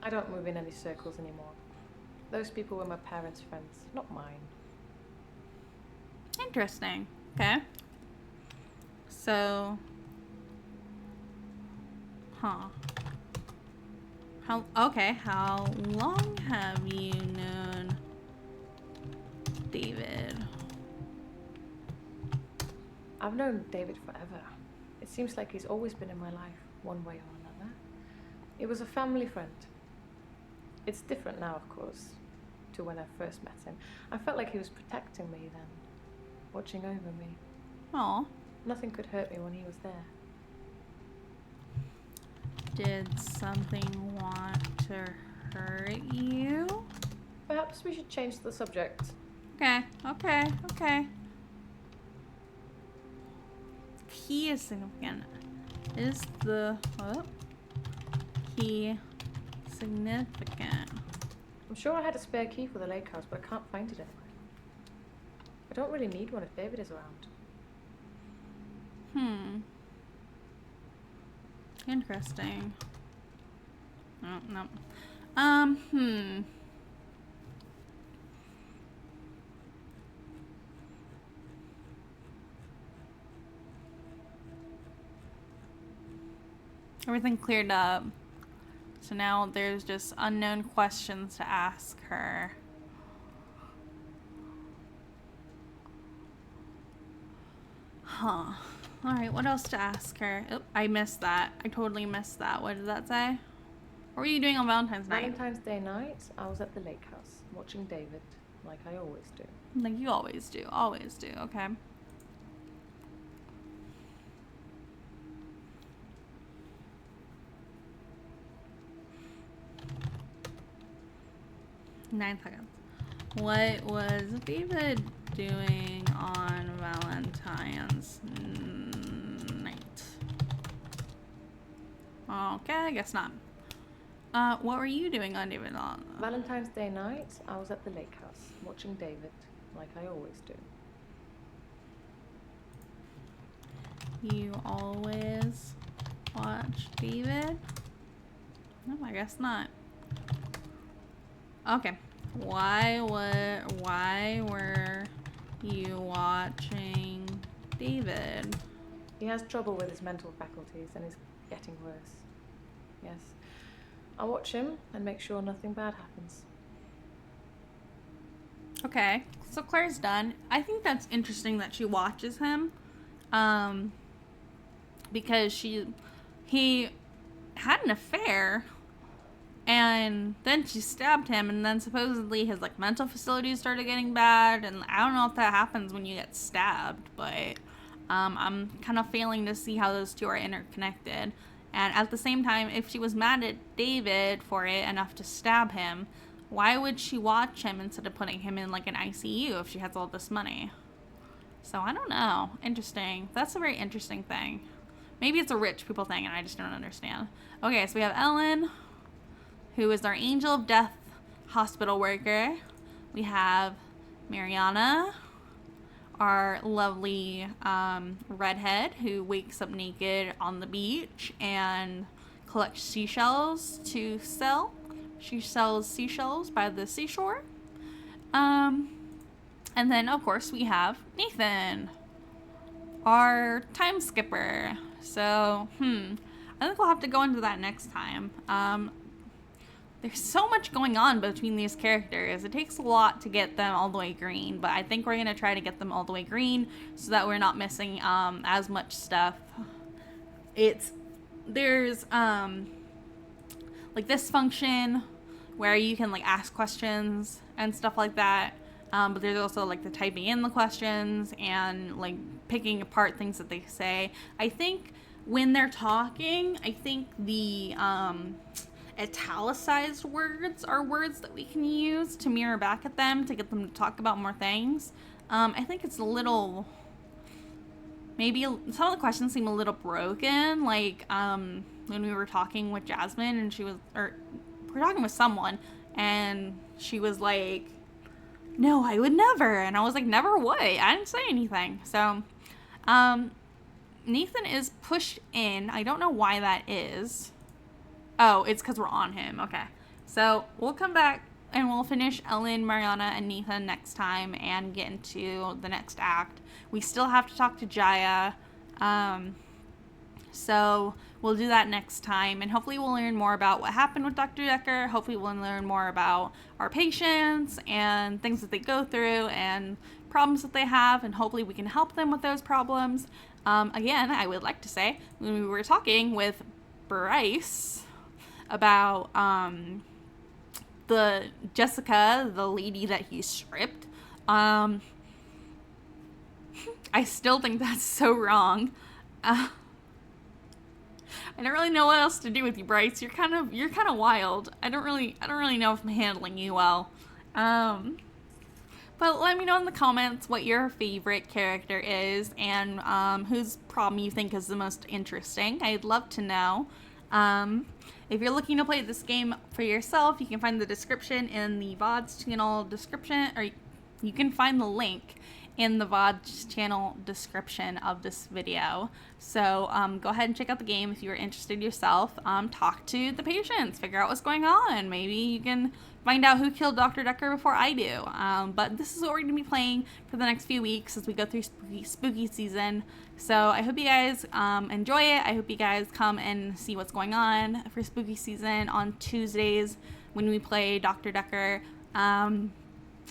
I don't move in any circles anymore. Those people were my parents' friends, not mine. Interesting. Okay. So, how long have you known David? I've known David forever. It seems like he's always been in my life, one way or another. He was a family friend. It's different now, of course, to when I first met him. I felt like he was protecting me then, watching over me. Aw. Nothing could hurt me when he was there. Did something want to hurt you? Perhaps we should change the subject. Okay. Key is significant. Is the key significant? I'm sure I had a spare key for the lake house, but I can't find it anywhere. I don't really need one if David is around. Interesting. Oh, no. Everything cleared up. So now there's just unknown questions to ask her. Huh. Alright, what else to ask her? Oh, I missed that. I totally missed that. What did that say? What were you doing on Valentine's night? Valentine's Day night, I was at the lake house, watching David, like I always do. Like you always do. Always do. Okay. Nine seconds. What was David doing on Valentine's night? Okay, I guess not. What were you doing on David on? Valentine's Day night, I was at the lake house, watching David, like I always do. You always watch David? No, I guess not. Okay. Why were you watching David? He has trouble with his mental faculties and is getting worse. Yes. I watch him and make sure nothing bad happens. Okay, so Claire's done. I think that's interesting that she watches him. Because he had an affair, and then she stabbed him, and then supposedly his like mental facilities started getting bad, and I don't know if that happens when you get stabbed, but I'm kind of failing to see how those two are interconnected. And at the same time, if she was mad at David for it enough to stab him, why would she watch him instead of putting him in like an ICU if she has all this money? So I don't know. Interesting. That's a very interesting thing. Maybe it's a rich people thing and I just don't understand. Okay, so we have Ellen, who is our angel of death hospital worker. We have Mariana, our lovely redhead who wakes up naked on the beach and collects seashells to sell. She sells seashells by the seashore. And then, of course, we have Nathan, our time skipper. So, I think we'll have to go into that next time. There's so much going on between these characters. It takes a lot to get them all the way green, but I think we're going to try to get them all the way green so that we're not missing as much stuff. There's like this function where you can like ask questions and stuff like that. But there's also like the typing in the questions and like picking apart things that they say. I think when they're talking, I think the italicized words are words that we can use to mirror back at them to get them to talk about more things. I think it's a little, maybe some of the questions seem a little broken, like when we were talking with Jasmine and we were talking with someone and she was like, no, I would never. And I was like, never what? I didn't say anything. So, Nathan is pushed in. I don't know why that is. Oh, it's because we're on him. Okay. So, we'll come back and we'll finish Ellen, Mariana, and Nathan next time and get into the next act. We still have to talk to Jaya. So, we'll do that next time, and hopefully we'll learn more about what happened with Dr. Dekker. Hopefully we'll learn more about our patients and things that they go through and problems that they have, and hopefully we can help them with those problems. Again, I would like to say, when we were talking with Bryce about the Jessica, the lady that he stripped, I still think that's so wrong. I don't really know what else to do with you, Bryce. You're kind of wild. I don't really know if I'm handling you well. But let me know in the comments what your favorite character is and whose problem you think is the most interesting. I'd love to know. If you're looking to play this game for yourself, you can find the description in the VODs channel description, or you can find the link in the VODs channel description of this video. So go ahead and check out the game if you're interested yourself. Talk to the patients, figure out what's going on. Maybe you can find out who killed Dr. Dekker before I do. But this is what we're going to be playing for the next few weeks as we go through spooky season. So I hope you guys enjoy it. I hope you guys come and see what's going on for spooky season on Tuesdays when we play Dr. Dekker. And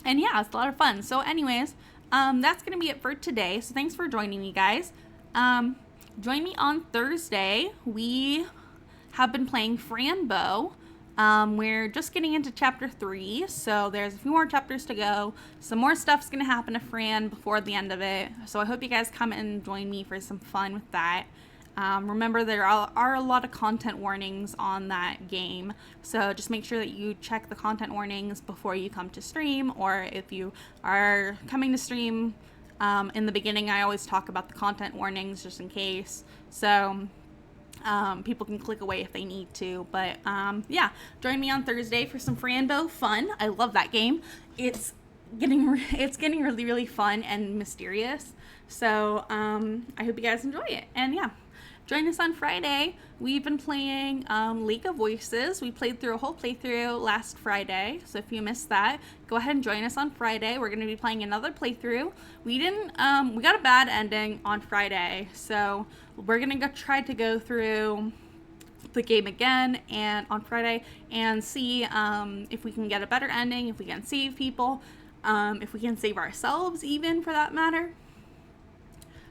yeah, it's a lot of fun. So anyways, that's going to be it for today. So thanks for joining me, guys. Join me on Thursday. We have been playing Frambo. We're just getting into chapter 3, so there's a few more chapters to go. Some more stuff's gonna happen to Fran before the end of it, so I hope you guys come and join me for some fun with that. Remember, there are a lot of content warnings on that game, so just make sure that you check the content warnings before you come to stream, or if you are coming to stream in the beginning, I always talk about the content warnings just in case, so people can click away if they need to. But yeah, join me on Thursday for some Frambo fun. I love that game. It's getting really, really fun and mysterious. So I hope you guys enjoy it. And yeah, join us on Friday. We've been playing League of Voices. We played through a whole playthrough last Friday. So if you missed that, go ahead and join us on Friday. We're going to be playing another playthrough. We got a bad ending on Friday. So we're going to try to go through the game again and on Friday and see if we can get a better ending, if we can save people, if we can save ourselves even for that matter.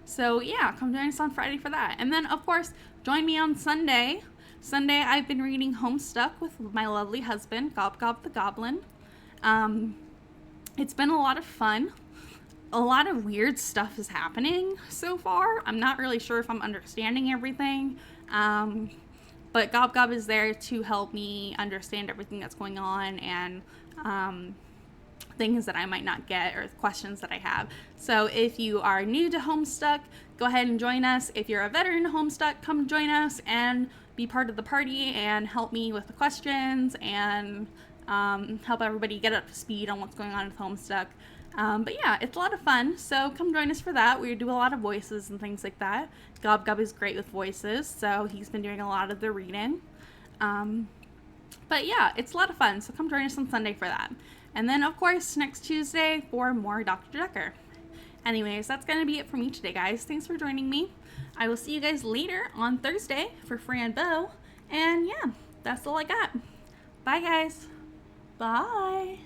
So yeah, come join us on Friday for that. And then of course, join me on Sunday. Sunday I've been reading Homestuck with my lovely husband, Gob Gob the Goblin. It's been a lot of fun. A lot of weird stuff is happening so far. I'm not really sure if I'm understanding everything. But Gob Gob is there to help me understand everything that's going on and things that I might not get or questions that I have. So if you are new to Homestuck, go ahead and join us. If you're a veteran to Homestuck, come join us and be part of the party and help me with the questions and help everybody get up to speed on what's going on with Homestuck. But yeah, it's a lot of fun, so come join us for that. We do a lot of voices and things like that. Gob Gob is great with voices, so he's been doing a lot of the reading. But yeah, it's a lot of fun, so come join us on Sunday for that. And then, of course, next Tuesday for more Dr. Dekker. Anyways, that's going to be it for me today, guys. Thanks for joining me. I will see you guys later on Thursday for Frambo. And yeah, that's all I got. Bye, guys. Bye.